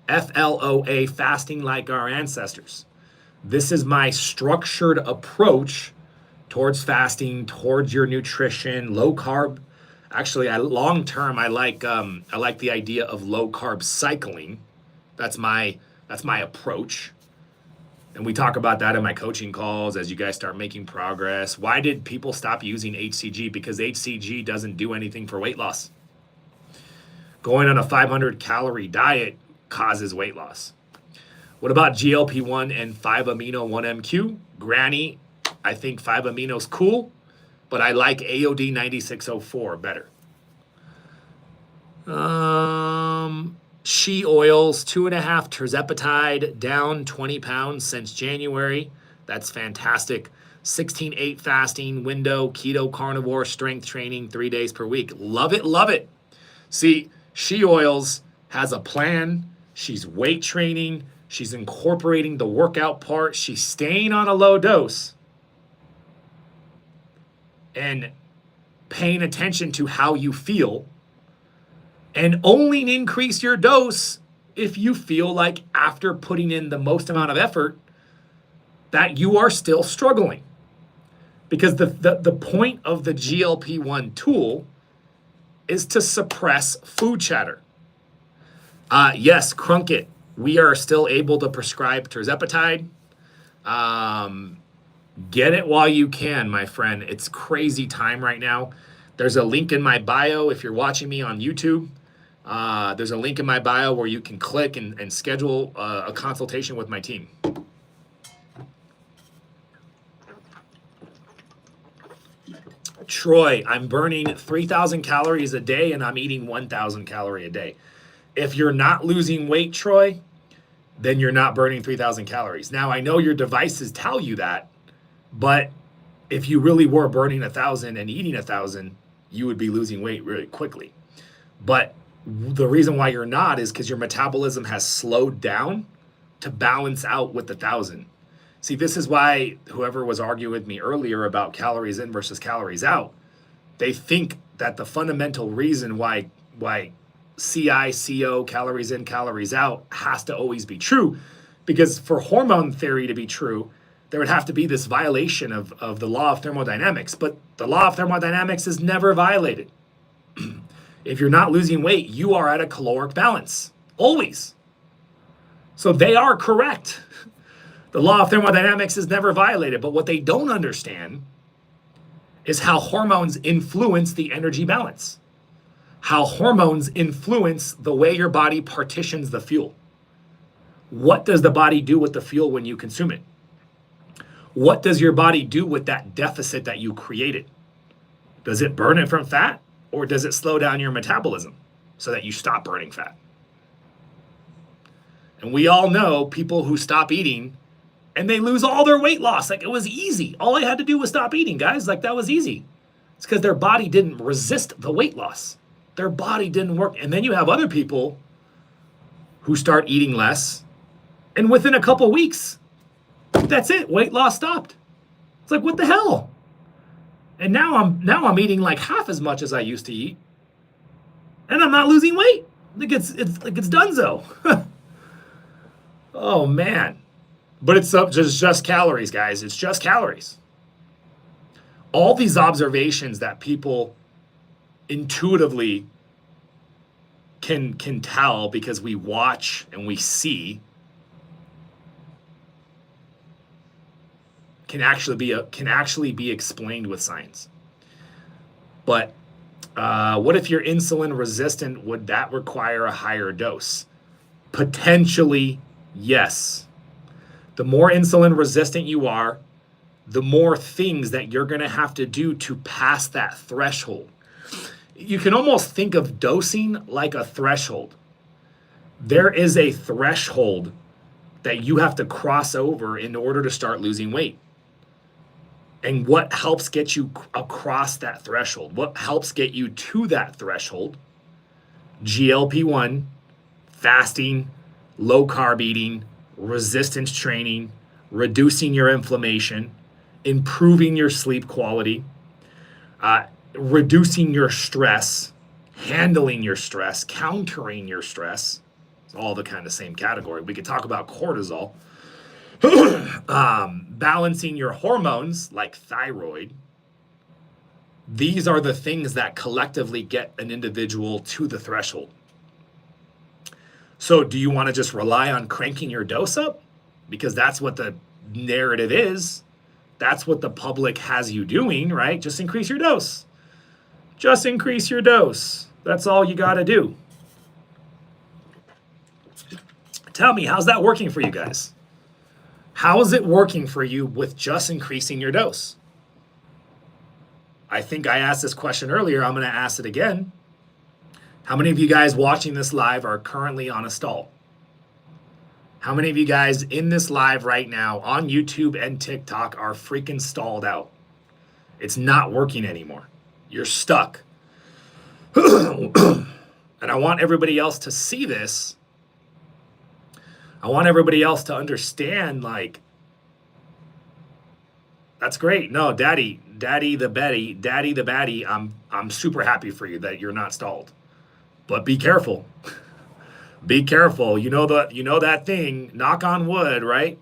FLOA, fasting like our ancestors. This is my structured approach towards fasting, towards your nutrition, low carb. Actually, long term, I like the idea of low carb cycling. That's my approach. And we talk about that in my coaching calls as you guys start making progress. Why did people stop using HCG? Because HCG doesn't do anything for weight loss. Going on a 500 calorie diet causes weight loss. What about GLP1 and 5-amino 1MQ? Granny, I think 5-amino is cool, but I like AOD 9604 better. Shea oils, 2.5 terzepatide, down 20 pounds since January. That's fantastic. 16-8 fasting window, keto carnivore, strength training, 3 days per week. Love it, love it. See, Shea oils has a plan. She's weight training. She's incorporating the workout part. She's staying on a low dose and paying attention to how you feel, and only increase your dose if you feel like after putting in the most amount of effort that you are still struggling. Because the point of the GLP-1 tool is to suppress food chatter. Yes, Crunkit, we are still able to prescribe terzepatide. Get it while you can, my friend. It's crazy time right now. There's a link in my bio if you're watching me on YouTube. There's a link in my bio where you can click and schedule a consultation with my team. Troy, I'm burning 3,000 calories a day and I'm eating 1,000 calories a day. If you're not losing weight, Troy, then you're not burning 3,000 calories. Now, I know your devices tell you that, but if you really were burning 1,000 and eating 1,000, you would be losing weight really quickly. But the reason why you're not is because your metabolism has slowed down to balance out with the 1,000. See, this is why whoever was arguing with me earlier about calories in versus calories out, they think that the fundamental reason why CI, CO, calories in, calories out, has to always be true. Because for hormone theory to be true, there would have to be this violation of the law of thermodynamics. But the law of thermodynamics is never violated. If you're not losing weight, you are at a caloric balance, always. So they are correct. The law of thermodynamics is never violated. But what they don't understand is how hormones influence the energy balance. How hormones influence the way your body partitions the fuel. What does the body do with the fuel when you consume it? What does your body do with that deficit that you created? Does it burn it from fat, or does it slow down your metabolism so that you stop burning fat? And we all know people who stop eating and they lose all their weight loss. Like, it was easy. All I had to do was stop eating, guys. Like, that was easy. It's because their body didn't resist the weight loss. Their body didn't work. And then you have other people who start eating less, and within a couple weeks, that's it. Weight loss stopped. It's like, what the hell? And now I'm eating like half as much as I used to eat, and I'm not losing weight. Like, it's donezo. Oh man. But it's just calories, guys. It's just calories. All these observations that people intuitively can tell because we watch and we see can actually be explained with science. But what if you're insulin resistant? Would that require a higher dose? Potentially, yes. The more insulin resistant you are, the more things that you're going to have to do to pass that threshold. You can almost think of dosing like a threshold. There is a threshold that you have to cross over in order to start losing weight. And what helps get you across that threshold? What helps get you to that threshold? GLP-1, fasting, low carb eating, resistance training, reducing your inflammation, improving your sleep quality, reducing your stress, handling your stress, countering your stress. It's all the kind of same category. We could talk about cortisol. balancing your hormones like thyroid, these are the things that collectively get an individual to the threshold. So do you want to just rely on cranking your dose up? Because that's what the narrative is. That's what the public has you doing, right? Just increase your dose. Just increase your dose. That's all you got to do. Tell me, how's that working for you guys? How is it working for you with just increasing your dose? I think I asked this question earlier. I'm going to ask it again. How many of you guys watching this live are currently on a stall? How many of you guys in this live right now on YouTube and TikTok are freaking stalled out? It's not working anymore. You're stuck. And I want everybody else to see this. I want everybody else to understand, like, that's great. No, daddy the baddie, I'm super happy for you that you're not stalled. But be careful. Be careful. You know that thing, knock on wood, right?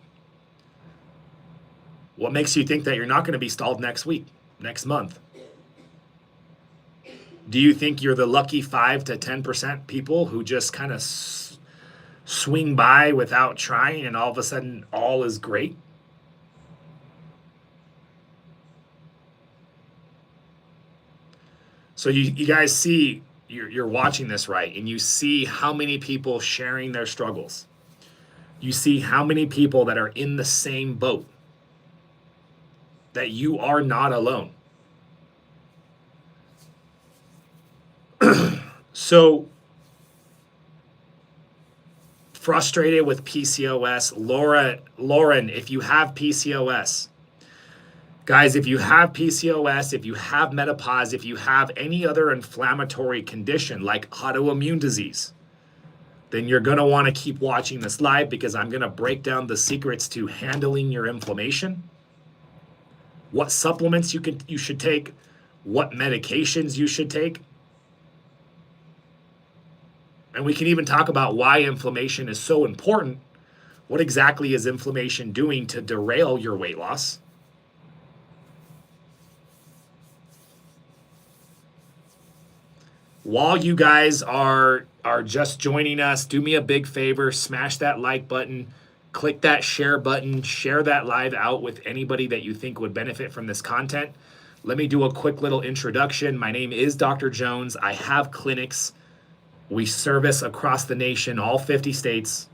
What makes you think that you're not going to be stalled next week, next month? Do you think you're the lucky 5 to 10% people who just kind of swing by without trying and all of a sudden all is great? So you guys see, you're watching this, right? And you see how many people sharing their struggles. You see how many people that are in the same boat, that you are not alone. So frustrated with PCOS. Lauren, if you have PCOS, guys, if you have PCOS, if you have menopause, if you have any other inflammatory condition like autoimmune disease, then you're going to want to keep watching this live, because I'm going to break down the secrets to handling your inflammation, what supplements you should take, what medications you should take. And we can even talk about why inflammation is so important. What exactly is inflammation doing to derail your weight loss? While you guys are just joining us, do me a big favor, smash that like button, click that share button, share that live out with anybody that you think would benefit from this content. Let me do a quick little introduction. My name is Dr. Jones. I have clinics. We service across the nation, all 50 states.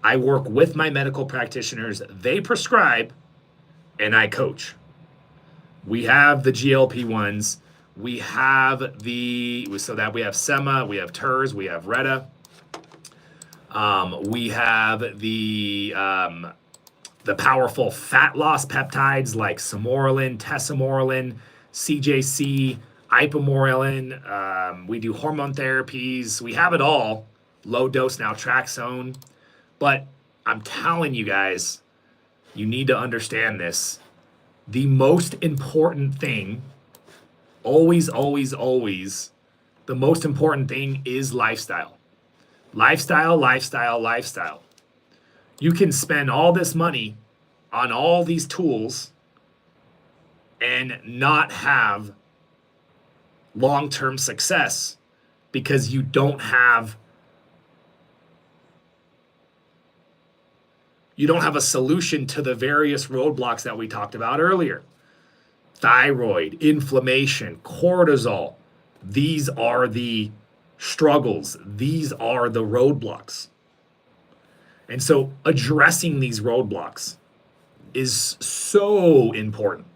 I work with my medical practitioners. They prescribe and I coach. We have the GLP1s. We have we have Sema, we have TERS, we have Retta. We have the powerful fat loss peptides like Samorelin, Tesamorelin, CJC, Ipamorelin. We do hormone therapies. We have it all. Low dose naltrexone. But I'm telling you guys, you need to understand this. The most important thing, always, the most important thing is lifestyle. Lifestyle. You can spend all this money on all these tools and not have long-term success because you don't have a solution to the various roadblocks that we talked about earlier. Thyroid, inflammation, cortisol. These are the struggles. These are the roadblocks. And so addressing these roadblocks is so important.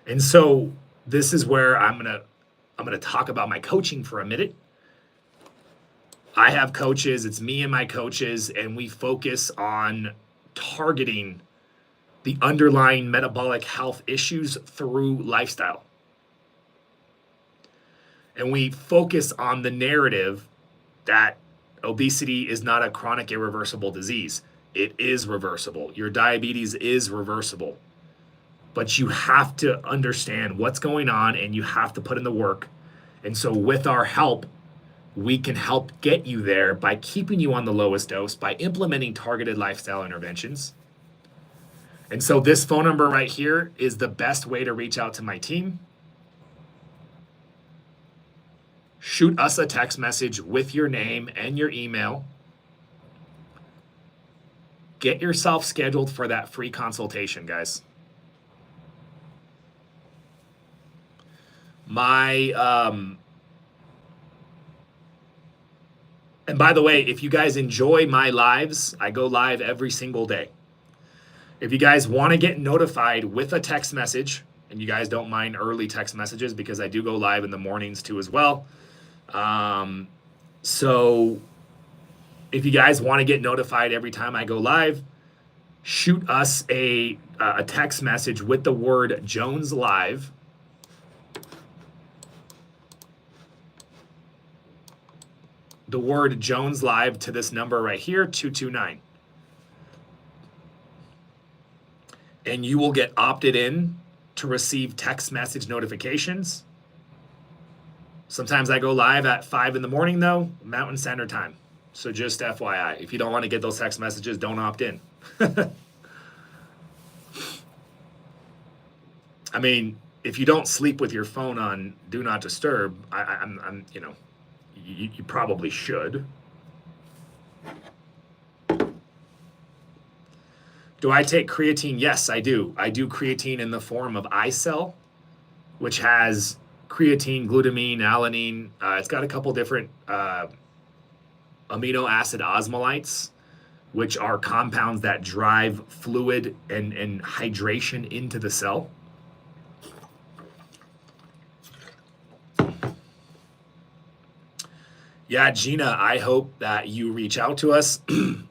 And so this is where I'm gonna talk about my coaching for a minute. I have coaches, it's me and my coaches, and we focus on targeting the underlying metabolic health issues through lifestyle. And we focus on the narrative that obesity is not a chronic irreversible disease. It is reversible. Your diabetes is reversible. But you have to understand what's going on and you have to put in the work. And so with our help, we can help get you there by keeping you on the lowest dose, by implementing targeted lifestyle interventions. And so this phone number right here is the best way to reach out to my team. Shoot us a text message with your name and your email. Get yourself scheduled for that free consultation, guys. And by the way, if you guys enjoy my lives, I go live every single day. If you guys want to get notified with a text message, and you guys don't mind early text messages because I do go live in the mornings too as well. So if you guys want to get notified every time I go live, shoot us a text message with the word Jones Live. The word Jones Live to this number right here, 229. And you will get opted in to receive text message notifications. Sometimes I go live at 5 in the morning though, Mountain Standard Time. So just FYI, if you don't want to get those text messages, don't opt in. I mean, if you don't sleep with your phone on Do Not Disturb, I'm you know, you probably should. Do I take creatine? Yes, I do. I do creatine in the form of iCell, which has creatine, glutamine, alanine. It's got a couple different amino acid osmolytes, which are compounds that drive fluid and hydration into the cell. Yeah, Gina, I hope that you reach out to us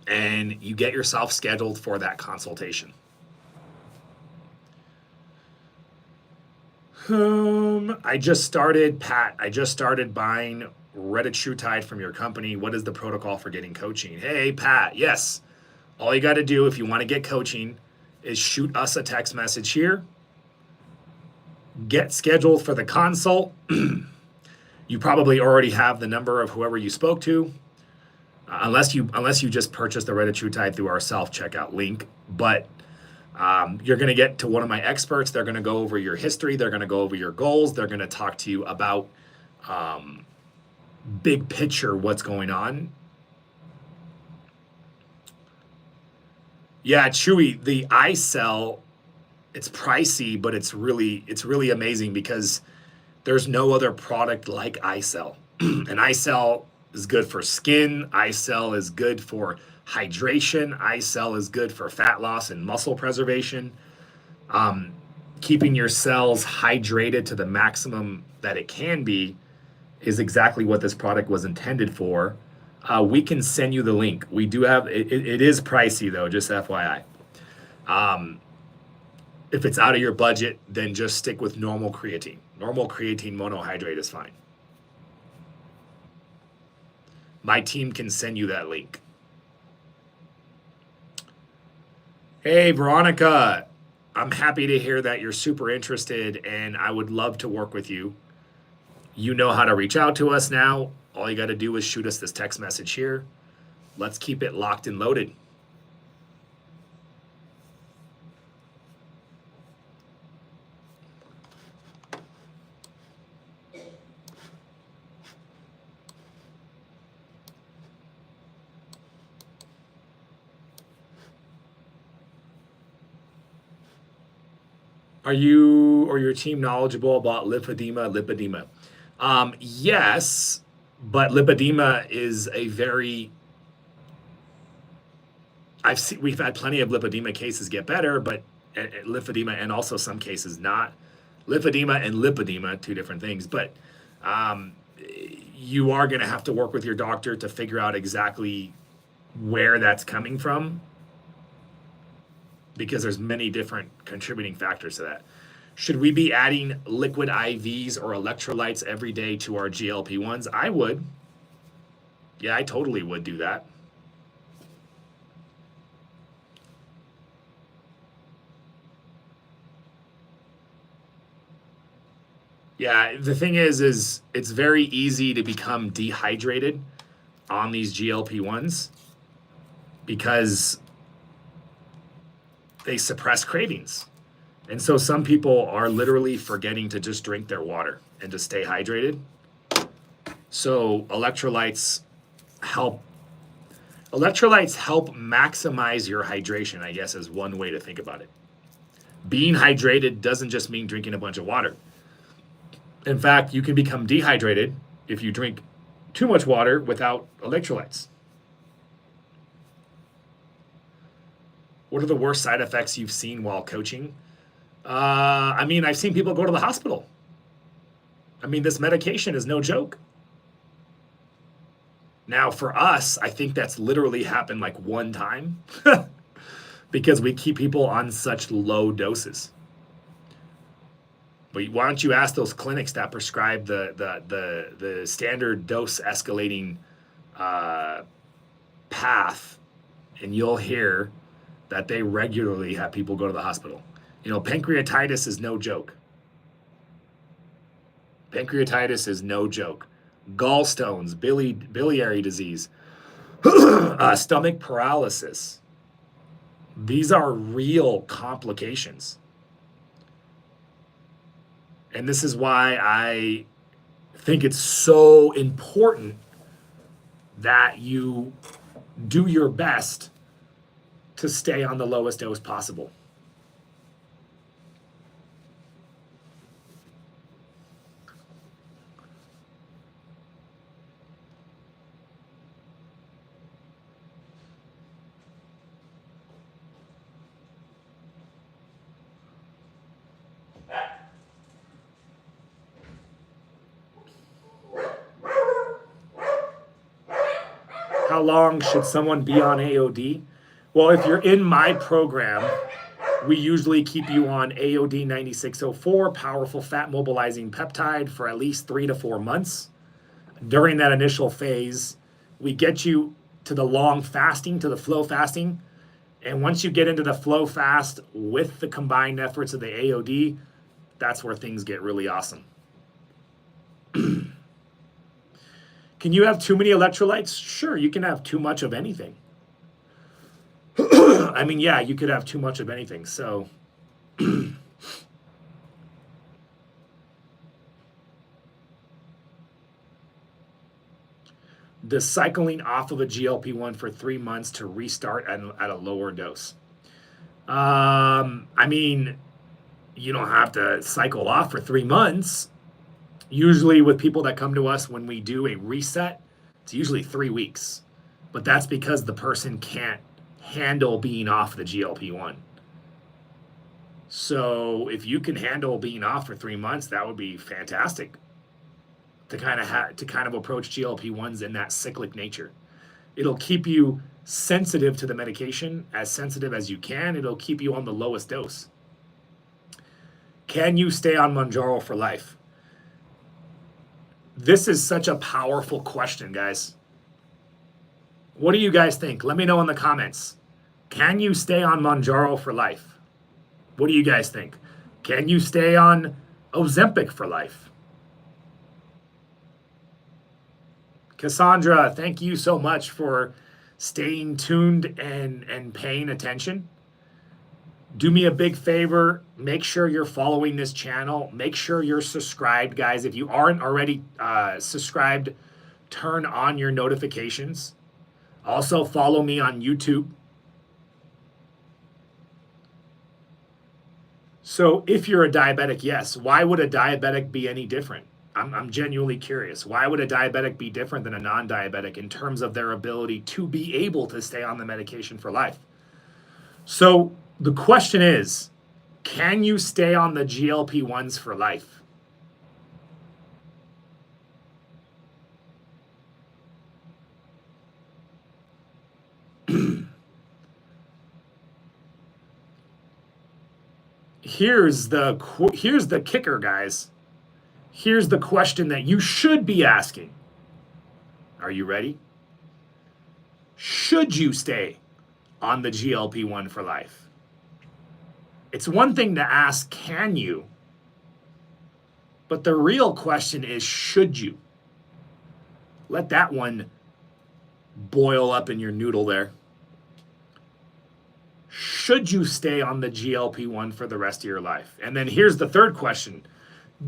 and you get yourself scheduled for that consultation. I just started, Pat, I just started buying retatrutide from your company. What is the protocol for getting coaching? Hey, Pat, yes. All you got to do if you want to get coaching is shoot us a text message here. Get scheduled for the consult. You probably already have the number of whoever you spoke to, unless you just purchased the retatrutide through our self-checkout link. But you're going to get to one of my experts. They're going to go over your history. They're going to go over your goals. They're going to talk to you about big picture what's going on. Yeah, Chewy, the iCell, it's pricey, but it's really amazing because there's no other product like iCell. And iCell is good for skin. iCell is good for hydration. iCell is good for fat loss and muscle preservation. Keeping your cells hydrated to the maximum that it can be is exactly what this product was intended for. We can send you the link. We do have, it is pricey though, just FYI. If it's out of your budget, then just stick with normal creatine. Normal creatine monohydrate is fine. My team can send you that link. Hey, Veronica, I'm happy to hear that you're super interested and I would love to work with you. You know how to reach out to us now. All you got to do is shoot us this text message here. Let's keep it locked and loaded. Are you or your team knowledgeable about lipedema? Yes, but lipedema is a very, we've had plenty of lipedema cases get better, but lymphedema and also some cases not. Lymphedema and lipedema, two different things, but you are going to have to work with your doctor to figure out exactly where that's coming from, because there's many different contributing factors to that. Should we be adding liquid IVs or electrolytes every day to our GLP-1s? I would. Yeah, I totally would do that. Yeah, the thing is it's very easy to become dehydrated on these GLP-1s because they suppress cravings. And so some people are literally forgetting to just drink their water and to stay hydrated. So electrolytes help maximize your hydration, I guess, is one way to think about it. Being hydrated doesn't just mean drinking a bunch of water. In fact, you can become dehydrated if you drink too much water without electrolytes. What are the worst side effects you've seen while coaching? I mean, I've seen people go to the hospital. I mean, this medication is no joke. Now, for us, I think that's literally happened like one time because we keep people on such low doses. But why don't you ask those clinics that prescribe the standard dose escalating path, and you'll hear that they regularly have people go to the hospital. You know, pancreatitis is no joke. Pancreatitis is no joke. Gallstones, biliary disease, stomach paralysis. These are real complications. And this is why I think it's so important that you do your best to stay on the lowest dose possible. How long should someone be on AOD? Well, if you're in my program, we usually keep you on AOD 9604, powerful fat mobilizing peptide, for at least 3 to 4 months. During that initial phase, we get you to the long fasting, to the flow fasting. And once you get into the flow fast with the combined efforts of the AOD, that's where things get really awesome. Can you have too many electrolytes? Sure, you can have too much of anything. I mean, yeah, you could have too much of anything. So does cycling off of a GLP-1 for 3 months to restart at a lower dose? I mean, you don't have to cycle off for 3 months. Usually with people that come to us when we do a reset, it's usually 3 weeks. But that's because the person can't handle being off the GLP-1. So if you can handle being off for 3 months, that would be fantastic to kind of approach GLP-1s in that cyclic nature. It'll keep you sensitive to the medication, as sensitive as you can. It'll keep you on the lowest dose. Can you stay on Mounjaro for life? This is such a powerful question, guys. What do you guys think? Let me know in the comments. Can you stay on Mounjaro for life? What do you guys think? Can you stay on Ozempic for life? Cassandra, thank you so much for staying tuned and paying attention. Do me a big favor. Make sure you're following this channel. Make sure you're subscribed, guys. If you aren't already subscribed, turn on your notifications. Also, follow me on YouTube. So if you're a diabetic, yes. Why would a diabetic be any different? I'm genuinely curious. Why would a diabetic be different than a non-diabetic in terms of their ability to be able to stay on the medication for life? So the question is, can you stay on the GLP-1s for life? Here's the kicker, guys. Here's the question that you should be asking. Are you ready? Should you stay on the GLP-1 for life? It's one thing to ask, can you? But the real question is, should you? Let that one boil up in your noodle there. should you stay on the GLP-1 for the rest of your life? And then here's the third question.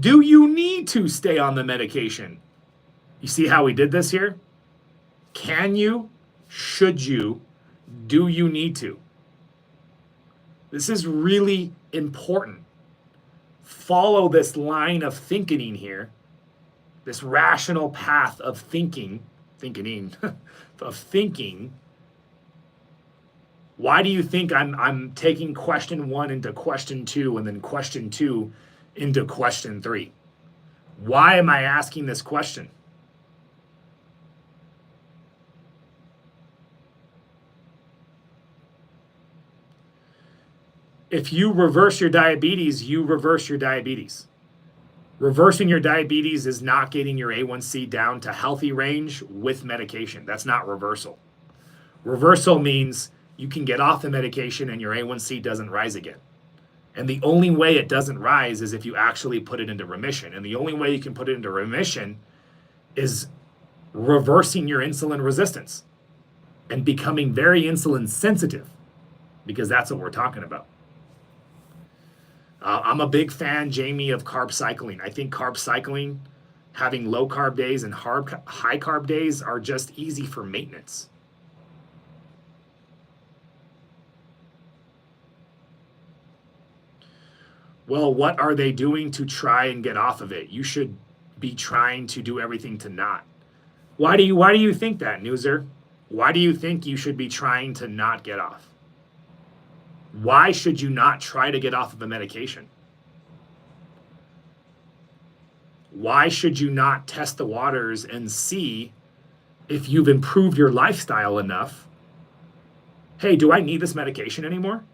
Do you need to stay on the medication? You see how we did this here? Can you? Should you? Do you need to? This is really important. Follow this line of thinking here, this rational path of thinking. Why do you think I'm taking question 1 into question 2 and then question 2 into question 3? Why am I asking this question? If you reverse your diabetes, you reverse your diabetes. Reversing your diabetes is not getting your A1C down to healthy range with medication. That's not reversal. Reversal means you can get off the medication and your A1C doesn't rise again. And the only way it doesn't rise is if you actually put it into remission. And the only way you can put it into remission is reversing your insulin resistance and becoming very insulin sensitive, because that's what we're talking about. I'm a big fan, Jamie, of carb cycling. I think carb cycling, having low carb days and high carb days, are just easy for maintenance. Well, what are they doing to try and get off of it? You should be trying to do everything to not. Why do you think that, Newser? Why do you think you should be trying to not get off? Why should you not try to get off of the medication? Why should you not test the waters and see if you've improved your lifestyle enough? Hey, do I need this medication anymore?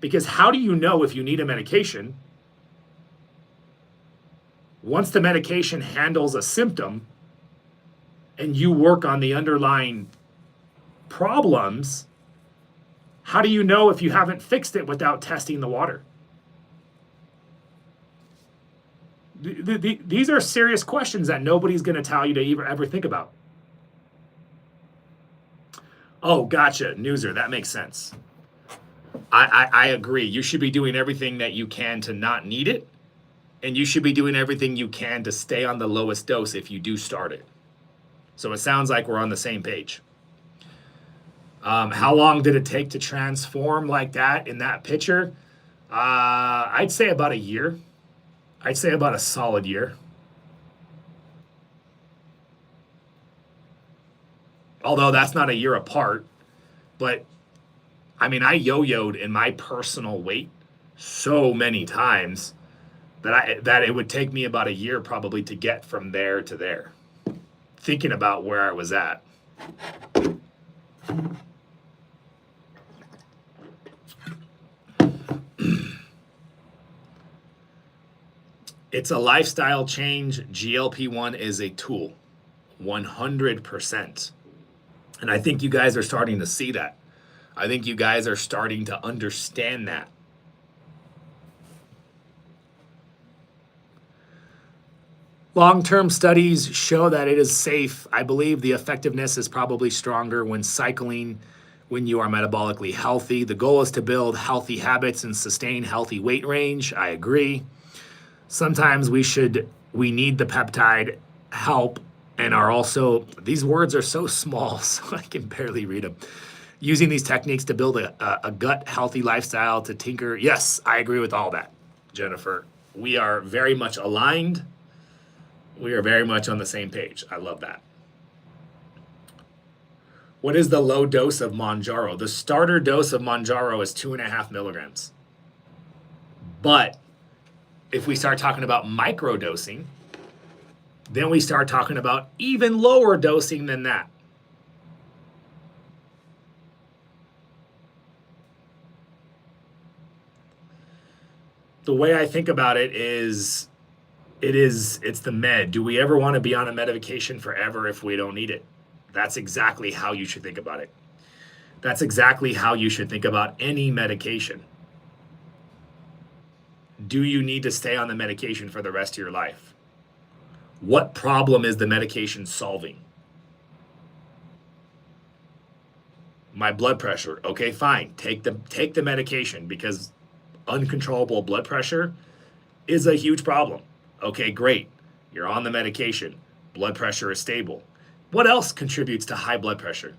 Because how do you know if you need a medication once the medication handles a symptom and you work on the underlying problems? How do you know if you haven't fixed it without testing the water? These are serious questions that nobody's going to tell you to ever think about. Oh, gotcha, Newser, that makes sense. I agree. You should be doing everything that you can to not need it, and you should be doing everything you can to stay on the lowest dose if you do start it. So it sounds like we're on the same page. How long did it take to transform like that in that picture? I'd say about a year. I'd say about a solid year. Although that's not a year apart, but I mean, I yo-yoed in my personal weight so many times that it would take me about a year probably to get from there to there, thinking about where I was at. It's a lifestyle change. GLP-1 is a tool, 100%. And I think you guys are starting to see that. I think you guys are starting to understand that. Long-term studies show that it is safe. I believe the effectiveness is probably stronger when cycling, when you are metabolically healthy. The goal is to build healthy habits and sustain healthy weight range. I agree. Sometimes we need the peptide help and are also, these words are so small, so I can barely read them. Using these techniques to build a gut healthy lifestyle to tinker. Yes, I agree with all that, Jennifer. We are very much aligned. We are very much on the same page. I love that. What is the low dose of Mounjaro? The starter dose of Mounjaro is 2.5 milligrams. But if we start talking about microdosing, then we start talking about even lower dosing than that. The way I think about it is, it's the med. Do we ever want to be on a medication forever if we don't need it? That's exactly how you should think about it. That's exactly how you should think about any medication. Do you need to stay on the medication for the rest of your life? What problem is the medication solving? My blood pressure. Okay, fine. Take the medication, because uncontrollable blood pressure is a huge problem. Okay, great. You're on the medication. Blood pressure is stable. What else contributes to high blood pressure?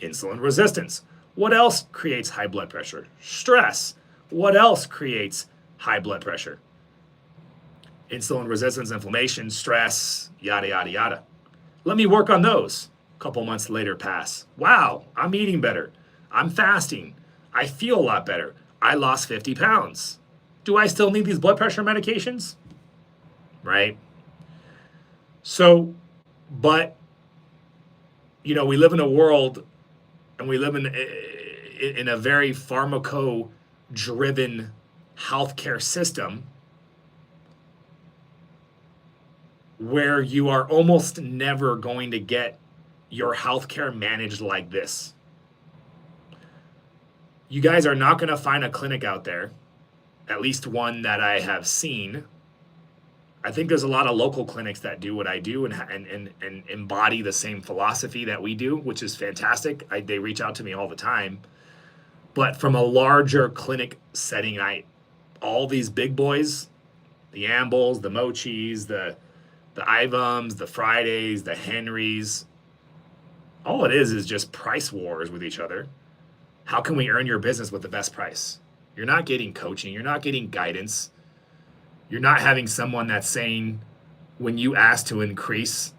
Insulin resistance. What else creates high blood pressure? Stress. What else creates high blood pressure? Insulin resistance, inflammation, stress, yada, yada, yada. Let me work on those. A couple months later pass. Wow, I'm eating better. I'm fasting. I feel a lot better. I lost 50 pounds. Do I still need these blood pressure medications? Right? So, but, we live in a world, and we live in a very pharmaco-driven healthcare system where you are almost never going to get your healthcare managed like this. You guys are not going to find a clinic out there, at least one that I have seen. I think there's a lot of local clinics that do what I do and embody the same philosophy that we do, which is fantastic. They reach out to me all the time. But from a larger clinic setting, all these big boys, the Ambles, the Mochis, the Ivums, the Fridays, the Henrys, all it is just price wars with each other. How can we earn your business with the best price? You're not getting coaching. You're not getting guidance. You're not having someone that's saying, when you ask to increase,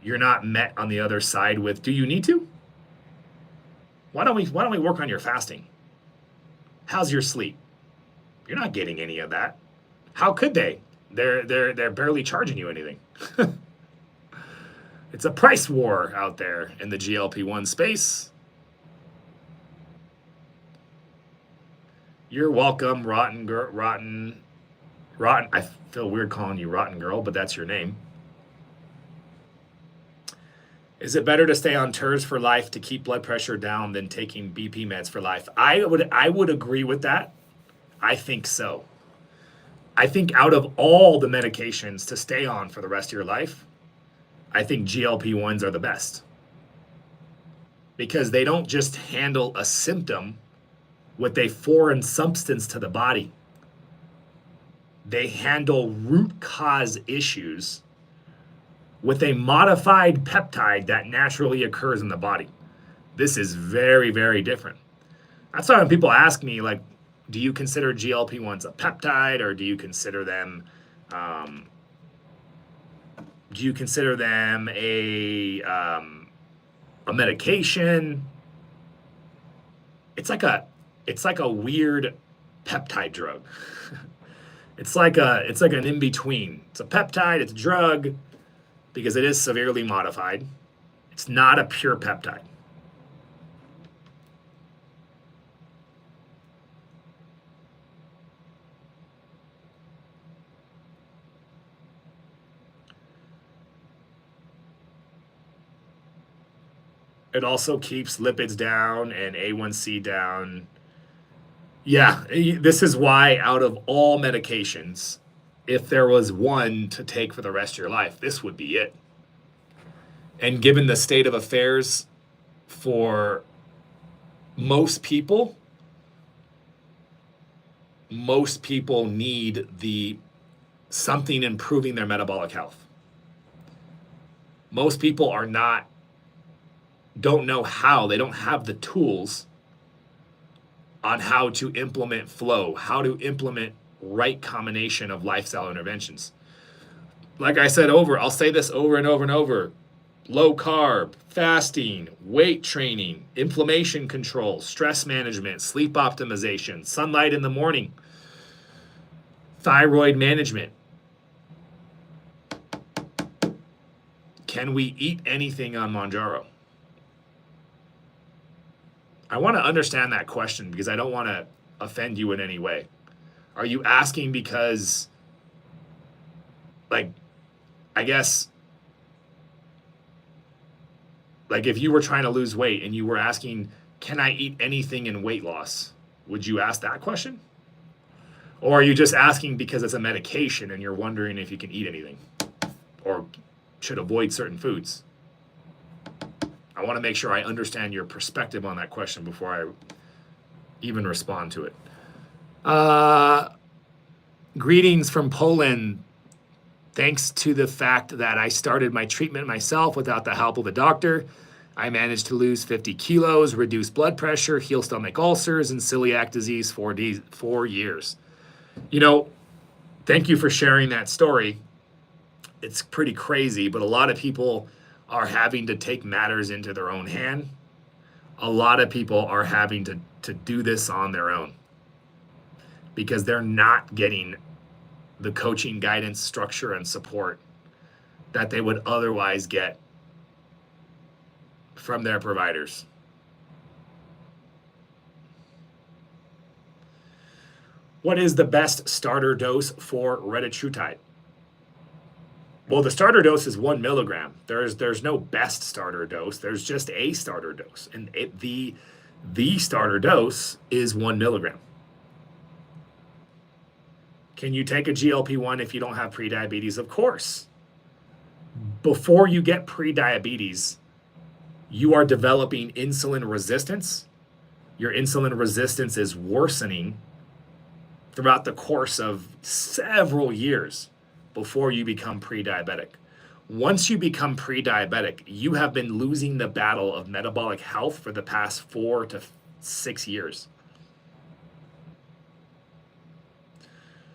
you're not met on the other side with, do you need to? Why don't we work on your fasting? How's your sleep? You're not getting any of that. How could they? They're barely charging you anything. It's a price war out there in the GLP-1 space. You're welcome, rotten. I feel weird calling you rotten girl, but that's your name. Is it better to stay on TERS for life to keep blood pressure down than taking BP meds for life? I would agree with that. I think so. I think out of all the medications to stay on for the rest of your life, I think GLP-1s are the best. Because they don't just handle a symptom with a foreign substance to the body. They handle root cause issues with a modified peptide that naturally occurs in the body. This is very, very different. That's why when people ask me, like, do you consider GLP-1s a peptide, or do you consider them a medication? It's like a weird peptide drug. It's like an in-between. It's a peptide, it's a drug, because it is severely modified. It's not a pure peptide. It also keeps lipids down and A1C down. Yeah, this is why out of all medications, if there was one to take for the rest of your life, this would be it. And given the state of affairs for most people need something improving their metabolic health. Most people don't know how, they don't have the tools on how to implement FLOA, how to implement right combination of lifestyle interventions. Like I said I'll say this over and over and over. Low carb, fasting, weight training, inflammation control, stress management, sleep optimization, sunlight in the morning, thyroid management. Can we eat anything on Mounjaro? I want to understand that question because I don't want to offend you in any way. Are you asking because, I guess, if you were trying to lose weight and you were asking, can I eat anything in weight loss? Would you ask that question? Or are you just asking because it's a medication and you're wondering if you can eat anything or should avoid certain foods? I want to make sure I understand your perspective on that question before I even respond to it. Greetings from Poland. Thanks to the fact that I started my treatment myself without the help of a doctor, I managed to lose 50 kilos, reduce blood pressure, heal stomach ulcers, and celiac disease for 4 years. You know, thank you for sharing that story. It's pretty crazy, but a lot of people are having to take matters into their own hand. A lot of people are having to do this on their own because they're not getting the coaching, guidance, structure, and support that they would otherwise get from their providers. What is the best starter dose for retatrutide? Well, the starter dose is 1 milligram. There's no best starter dose. There's just a starter dose, and the starter dose is 1 milligram. Can you take a GLP-1 if you don't have prediabetes? Of course. Before you get prediabetes, you are developing insulin resistance. Your insulin resistance is worsening throughout the course of several years before you become pre-diabetic. Once you become pre-diabetic, you have been losing the battle of metabolic health for the past 4 to 6 years.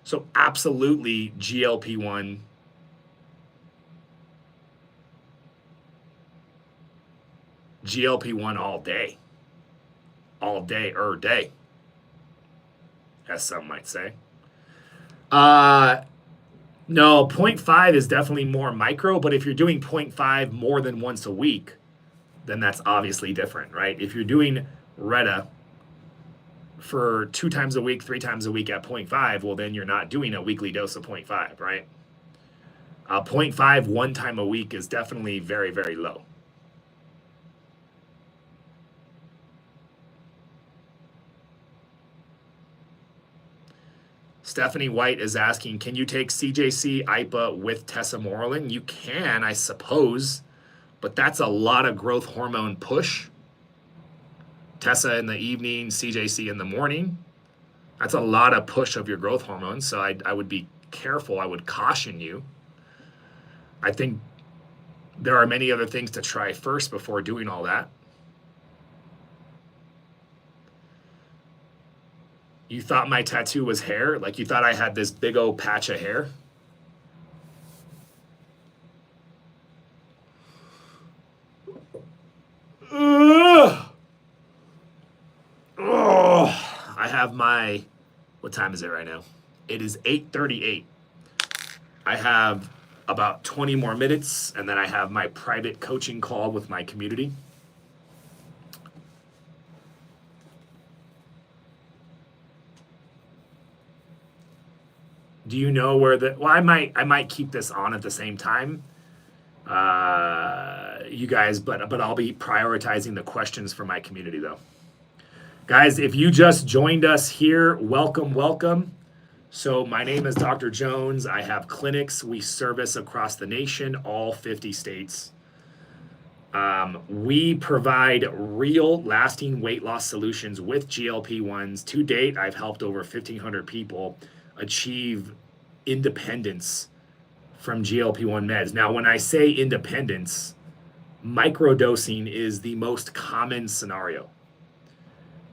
So absolutely GLP-1 all day, as some might say. No, 0.5 is definitely more micro, but if you're doing 0.5 more than once a week, then that's obviously different, right? If you're doing Reta for 2 times a week, 3 times a week at 0.5, well, then you're not doing a weekly dose of 0.5, right? 0.5 1 time a week is definitely very, very low. Stephanie White is asking, can you take CJC, IPA with tesamorelin? You can, I suppose, but that's a lot of growth hormone push. Tessa in the evening, CJC in the morning. That's a lot of push of your growth hormones, so I would be careful. I would caution you. I think there are many other things to try first before doing all that. You thought my tattoo was hair? Like you thought I had this big old patch of hair? Ugh. Oh, I have my, what time is it right now? It is 8:38. I have about 20 more minutes, and then I have my private coaching call with my community. Do you know where well, I might keep this on at the same time, you guys, but I'll be prioritizing the questions for my community though. Guys, if you just joined us here, welcome, welcome. So my name is Dr. Jones. I have clinics we service across the nation, all 50 states. We provide real lasting weight loss solutions with GLP-1s. To date, I've helped over 1,500 people achieve independence from GLP-1 meds. Now, when I say independence, microdosing is the most common scenario.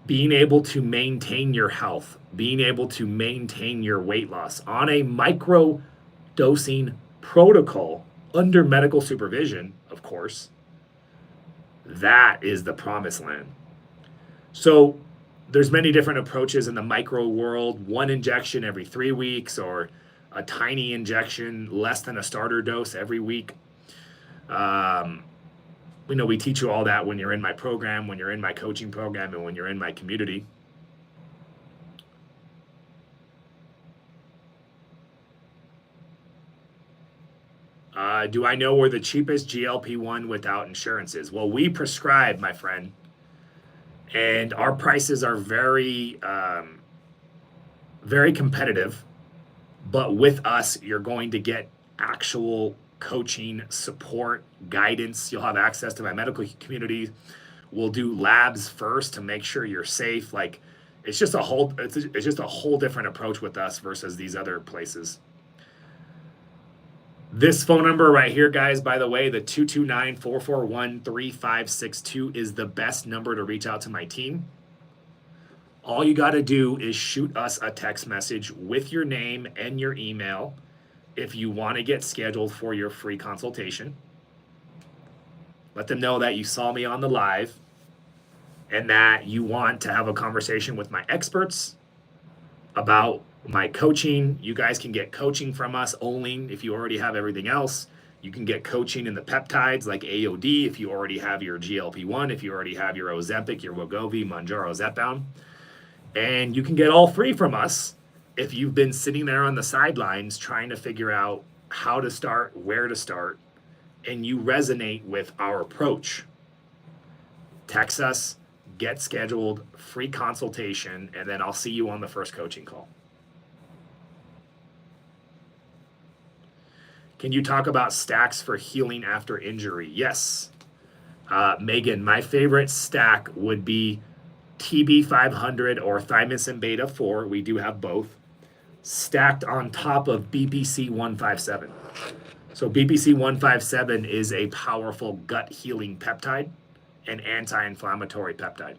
Being able to maintain your health, being able to maintain your weight loss on a microdosing protocol under medical supervision, of course, that is the promised land. So there's many different approaches in the micro world. 1 injection every 3 weeks, or a tiny injection less than a starter dose every week. We teach you all that when you're in my program, when you're in my coaching program, and when you're in my community. Do I know where the cheapest GLP-1 without insurance is? Well, we prescribe, my friend, and our prices are very, very competitive. But with us, you're going to get actual coaching, support, guidance. You'll have access to my medical community. We'll do labs first to make sure you're safe. Like it's just a whole different approach with us versus these other places. This phone number right here, guys, by the way, the 229-441-3562 is the best number to reach out to my team. All you got to do is shoot us a text message with your name and your email if you want to get scheduled for your free consultation. Let them know that you saw me on the live and that you want to have a conversation with my experts about my coaching. You guys can get coaching from us only if you already have everything else. You can get coaching in the peptides like AOD if you already have your GLP1, if you already have your Ozempic, your Wegovy, Mounjaro, Zepbound. And you can get all free from us if you've been sitting there on the sidelines trying to figure out how to start, where to start, and you resonate with our approach. Text us, get scheduled, free consultation, and then I'll see you on the first coaching call. Can you talk about stacks for healing after injury? Yes. Megan, my favorite stack would be TB500 or thymosin beta 4. We do have both. Stacked on top of BPC 157. So BPC 157 is a powerful gut healing peptide and anti-inflammatory peptide.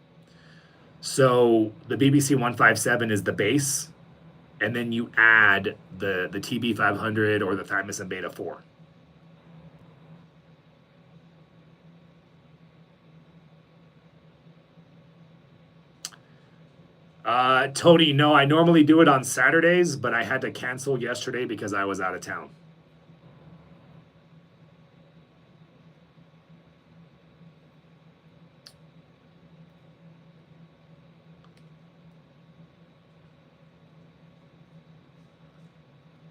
So the BPC 157 is the base, and then you add the TB500 or the thymosin beta 4. Tony, no, I normally do it on Saturdays, but I had to cancel yesterday because I was out of town.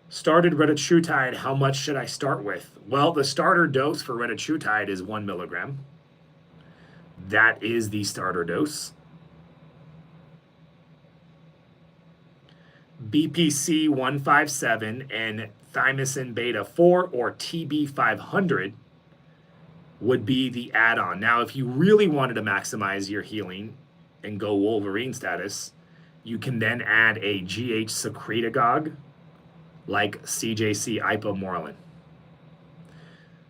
Started retatrutide, how much should I start with? Well, the starter dose for retatrutide is 1 milligram. That is the starter dose. BPC 157 and thymosin beta 4 or TB500 would be the add-on. Now, if you really wanted to maximize your healing and go Wolverine status, you can then add a GH secretagogue like CJC ipamorelin.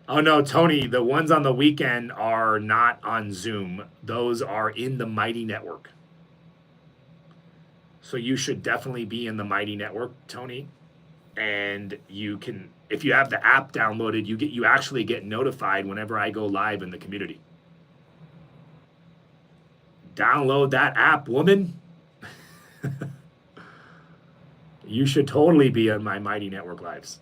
Oh no, Tony, the ones on the weekend are not on Zoom. Those are in the Mighty Network. So you should definitely be in the Mighty Network, Tony. And you can, if you have the app downloaded, you actually get notified whenever I go live in the community. Download that app, woman. You should totally be on my Mighty Network lives.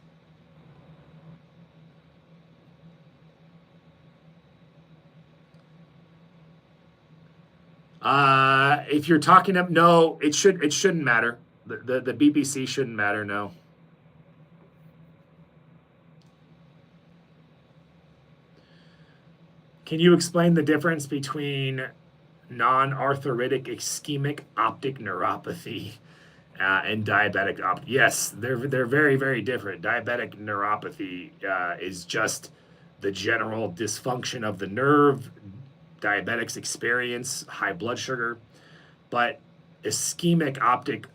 If you're talking up, no, it shouldn't matter. The BPC shouldn't matter, no. Can you explain the difference between non-arthritic ischemic optic neuropathy and diabetic optic? Yes, they're very, very different. Diabetic neuropathy is just the general dysfunction of the nerve. Diabetics experience high blood sugar, but ischemic optic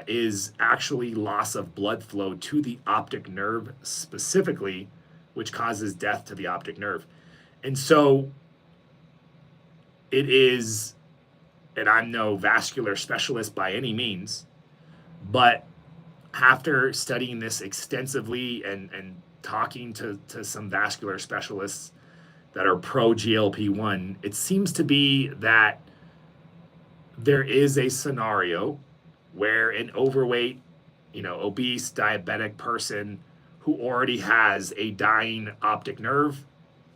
is actually loss of blood flow to the optic nerve specifically, which causes death to the optic nerve. And so it is, and I'm no vascular specialist by any means, but after studying this extensively and talking to some vascular specialists that are pro GLP1, it seems to be that there is a scenario where an overweight, obese, diabetic person who already has a dying optic nerve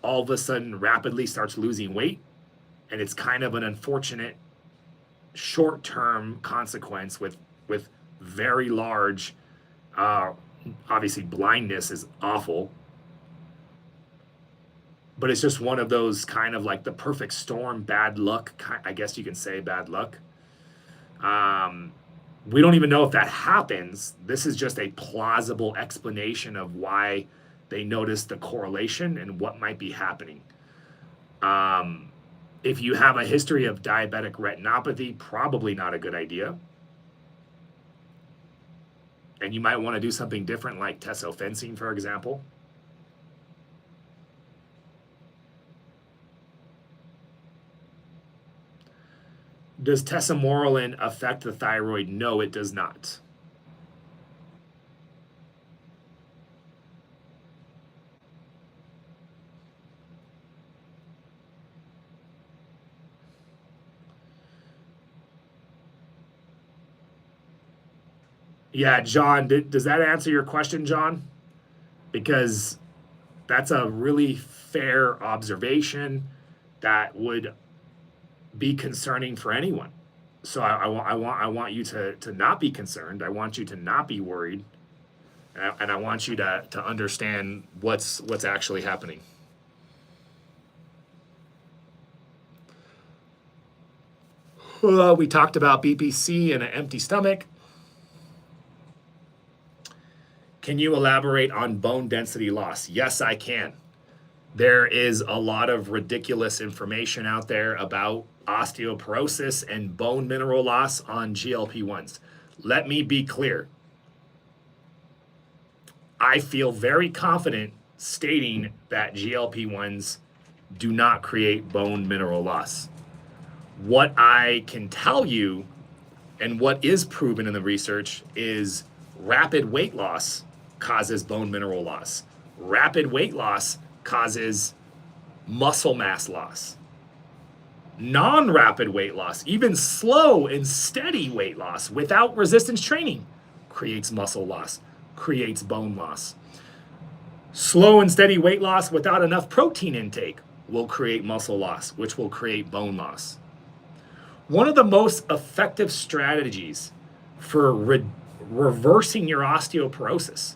all of a sudden rapidly starts losing weight. And it's kind of an unfortunate short-term consequence with very large, obviously blindness is awful, but it's just one of those kind of like the perfect storm, bad luck. I guess you can say bad luck. We don't even know if that happens. This is just a plausible explanation of why They notice the correlation and what might be happening. If you have a history of diabetic retinopathy, probably not a good idea. And you might want to do something different like tesofensine, for example. Does tesamorelin affect the thyroid? No, it does not. Yeah, John, does that answer your question, John? Because that's a really fair observation that would be concerning for anyone. So I want you to not be concerned. I want you to not be worried, and I want you to understand what's actually happening. We talked about BPC and an empty stomach. Can you elaborate on bone density loss? Yes, I can. There is a lot of ridiculous information out there about osteoporosis and bone mineral loss on GLP-1s. Let me be clear. I feel very confident stating that GLP-1s do not create bone mineral loss. What I can tell you and what is proven in the research is rapid weight loss causes bone mineral loss. Rapid weight loss causes muscle mass loss. Non-rapid weight loss, even slow and steady weight loss without resistance training, creates muscle loss, creates bone loss. Slow and steady weight loss without enough protein intake will create muscle loss, which will create bone loss. One of the most effective strategies for reversing your osteoporosis,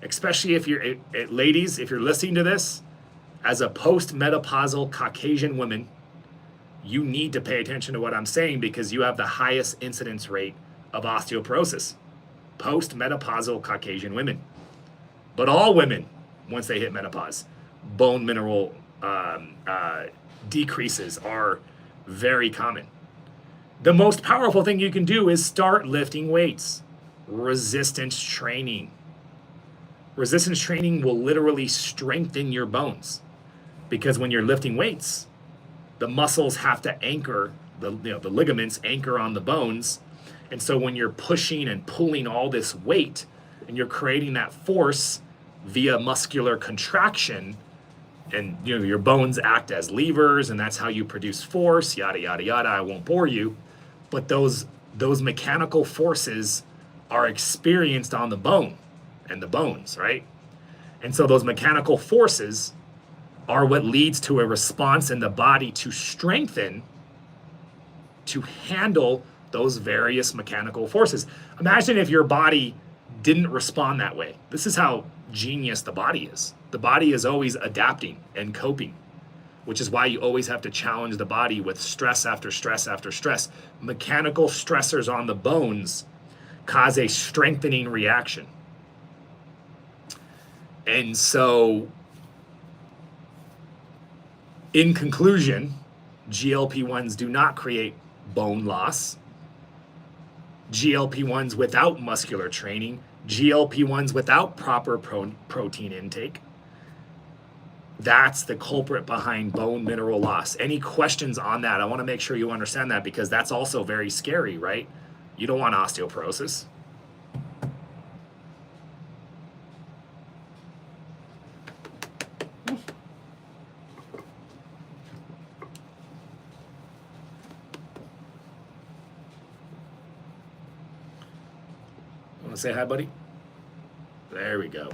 especially if you're, ladies, if you're listening to this, as a post-menopausal Caucasian woman, you need to pay attention to what I'm saying because you have the highest incidence rate of osteoporosis. Post-menopausal Caucasian women. But all women, once they hit menopause, bone mineral decreases are very common. The most powerful thing you can do is start lifting weights. Resistance training. Resistance training will literally strengthen your bones because when you're lifting weights, the muscles have to anchor, the ligaments anchor on the bones. And so when you're pushing and pulling all this weight and you're creating that force via muscular contraction, and your bones act as levers and that's how you produce force, yada, yada, yada. I won't bore you. But those mechanical forces are experienced on the bone and the bones, right? And so those mechanical forces are what leads to a response in the body to strengthen, to handle those various mechanical forces. Imagine if your body didn't respond that way. This is how genius the body is. The body is always adapting and coping, which is why you always have to challenge the body with stress after stress after stress. Mechanical stressors on the bones cause a strengthening reaction. And so, in conclusion, GLP-1s do not create bone loss. GLP-1s without muscular training, GLP-1s without proper protein intake. That's the culprit behind bone mineral loss. Any questions on that? I want to make sure you understand that because that's also very scary, right? You don't want osteoporosis. Want to say hi, buddy? There we go.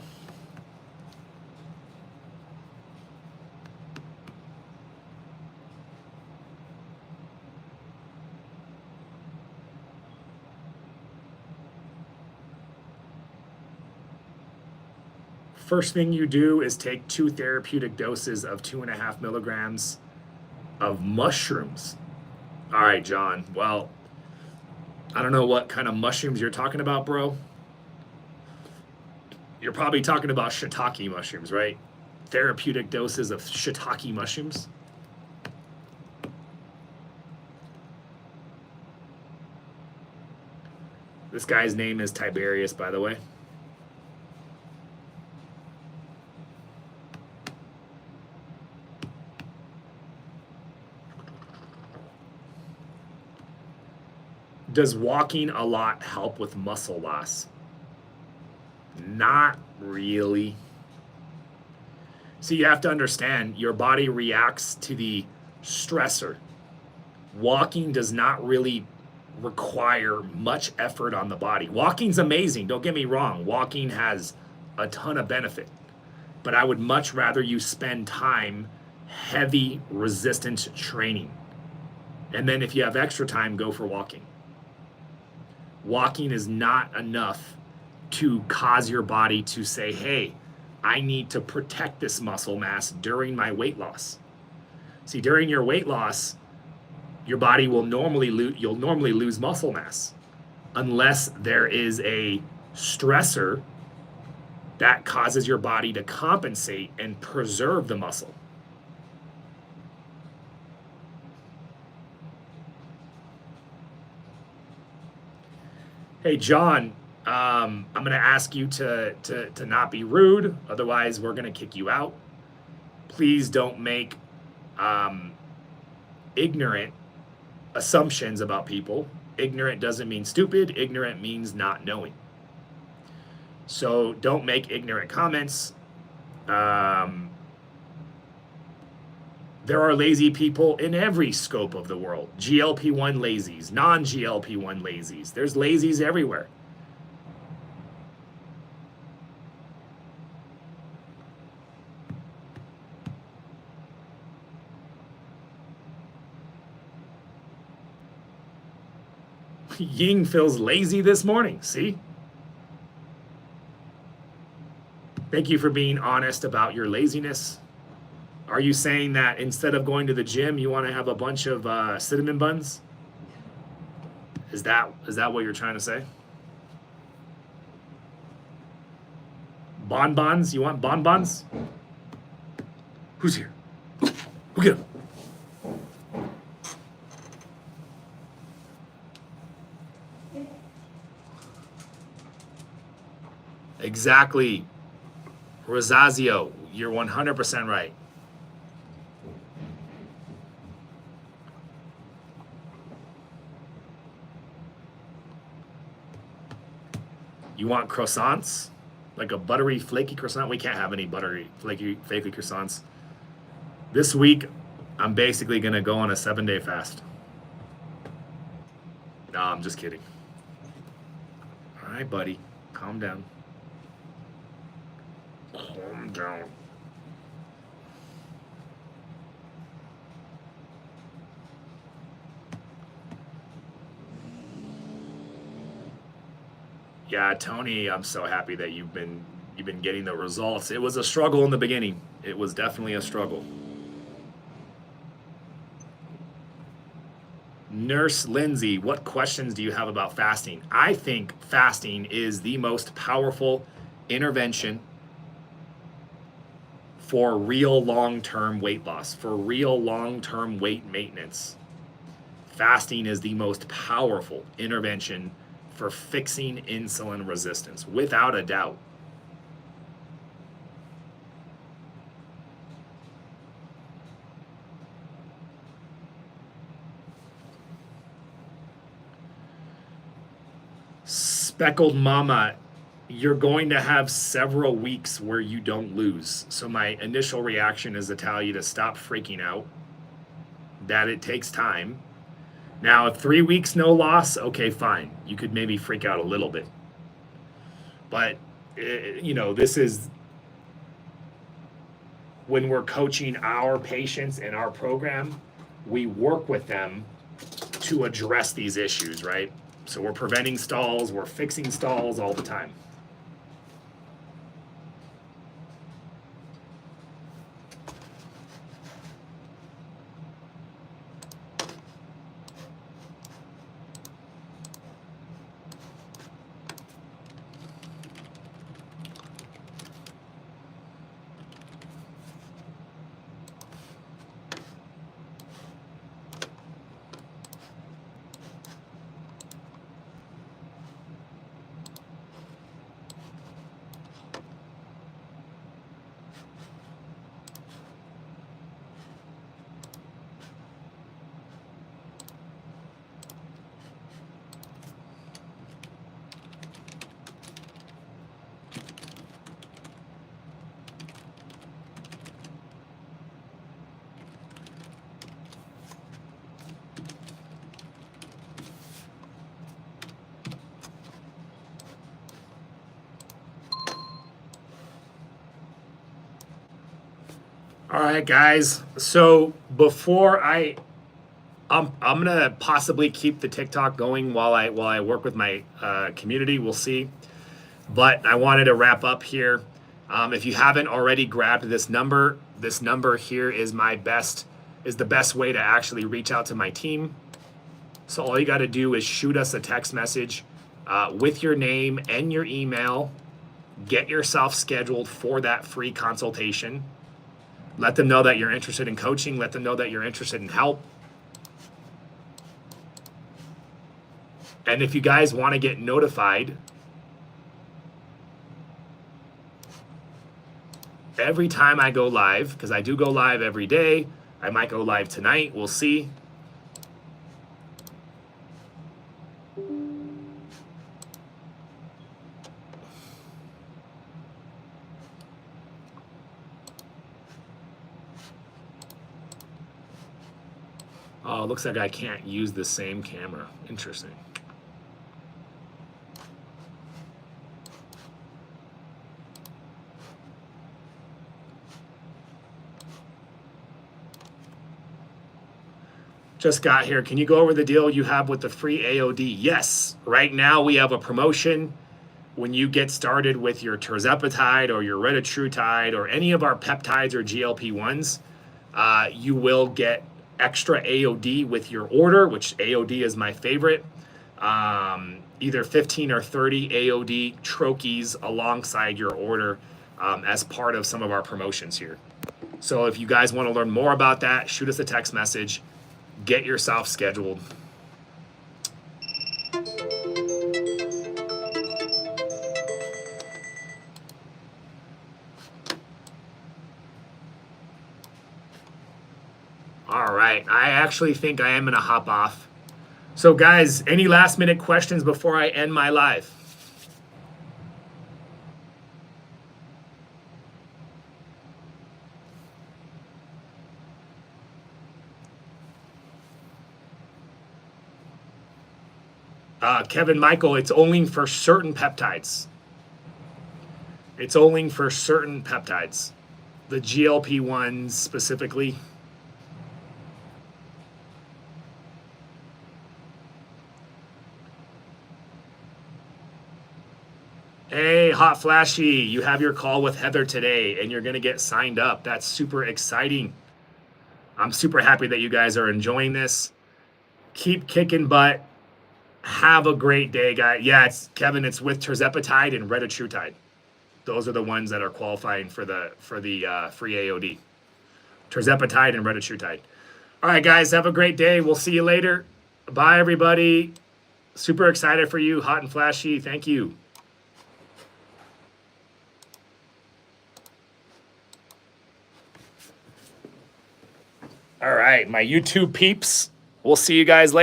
First thing you do is take 2 therapeutic doses of 2.5 milligrams of mushrooms. All right, John. Well, I don't know what kind of mushrooms you're talking about, bro. You're probably talking about shiitake mushrooms, right? Therapeutic doses of shiitake mushrooms. This guy's name is Tiberius, by the way. Does walking a lot help with muscle loss? Not really. See, you have to understand your body reacts to the stressor. Walking does not really require much effort on the body. Walking's amazing, don't get me wrong. Walking has a ton of benefit. But I would much rather you spend time heavy resistance training. And then if you have extra time, go for walking. Walking is not enough to cause your body to say, hey, I need to protect this muscle mass during my weight loss. See, during your weight loss, your body will normally lose muscle mass unless there is a stressor that causes your body to compensate and preserve the muscle. Hey, John, I'm going to ask you to not be rude. Otherwise, we're going to kick you out. Please don't make ignorant assumptions about people. Ignorant doesn't mean stupid. Ignorant means not knowing. So don't make ignorant comments. There are lazy people in every scope of the world. GLP1 lazies, non-GLP1 lazies. There's lazies everywhere. Ying feels lazy this morning, see? Thank you for being honest about your laziness. Are you saying that instead of going to the gym, you want to have a bunch of cinnamon buns? Is that what you're trying to say? Bonbons? You want bonbons? Who's here? Who get him? Exactly. Rosazio, you're 100% right. You want croissants? Like a buttery, flaky croissant? We can't have any buttery, flaky croissants. This week, I'm basically going to go on a 7-day fast. No, I'm just kidding. All right, buddy. Calm down. Calm down. Yeah, Tony, I'm so happy that you've been getting the results. It was a struggle in the beginning. It was definitely a struggle. Nurse Lindsay, what questions do you have about fasting? I think fasting is the most powerful intervention for real long-term weight loss, for real long-term weight maintenance. Fasting is the most powerful intervention for fixing insulin resistance, without a doubt. Speckled Mama, you're going to have several weeks where you don't lose. So my initial reaction is to tell you to stop freaking out, that it takes time. Now, if 3 weeks no loss, okay, fine. You could maybe freak out a little bit. But, this is when we're coaching our patients in our program, we work with them to address these issues, right? So we're preventing stalls, we're fixing stalls all the time. All right, guys. So before I'm gonna possibly keep the TikTok going while I work with my community. We'll see. But I wanted to wrap up here. If you haven't already grabbed this number here is the best way to actually reach out to my team. So all you got to do is shoot us a text message with your name and your email. Get yourself scheduled for that free consultation. Let them know that you're interested in coaching. Let them know that you're interested in help. And if you guys want to get notified every time I go live, because I do go live every day, I might go live tonight. We'll see. Oh, looks like I can't use the same camera. Interesting. Just got here. Can you go over the deal you have with the free AOD? Yes. Right now we have a promotion. When you get started with your tirzepatide or your retatrutide or any of our peptides or GLP1s, you will get extra AOD with your order, which AOD is my favorite. Either 15 or 30 AOD trochees alongside your order as part of some of our promotions here. So if you guys want to learn more about that, shoot us a text message. Get yourself scheduled. All right, I actually think I am gonna hop off. So guys, any last minute questions before I end my live? Kevin Michael, it's only for certain peptides. It's only for certain peptides. The GLP-1s specifically. Hey, Hot Flashy, you have your call with Heather today and you're going to get signed up. That's super exciting. I'm super happy that you guys are enjoying this. Keep kicking butt. Have a great day, guys. Yeah, it's Kevin, it's with tirzepatide and retatrutide. Those are the ones that are qualifying for the free AOD. Tirzepatide and retatrutide. All right, guys, have a great day. We'll see you later. Bye, everybody. Super excited for you, Hot and Flashy. Thank you. All right, my YouTube peeps. We'll see you guys later.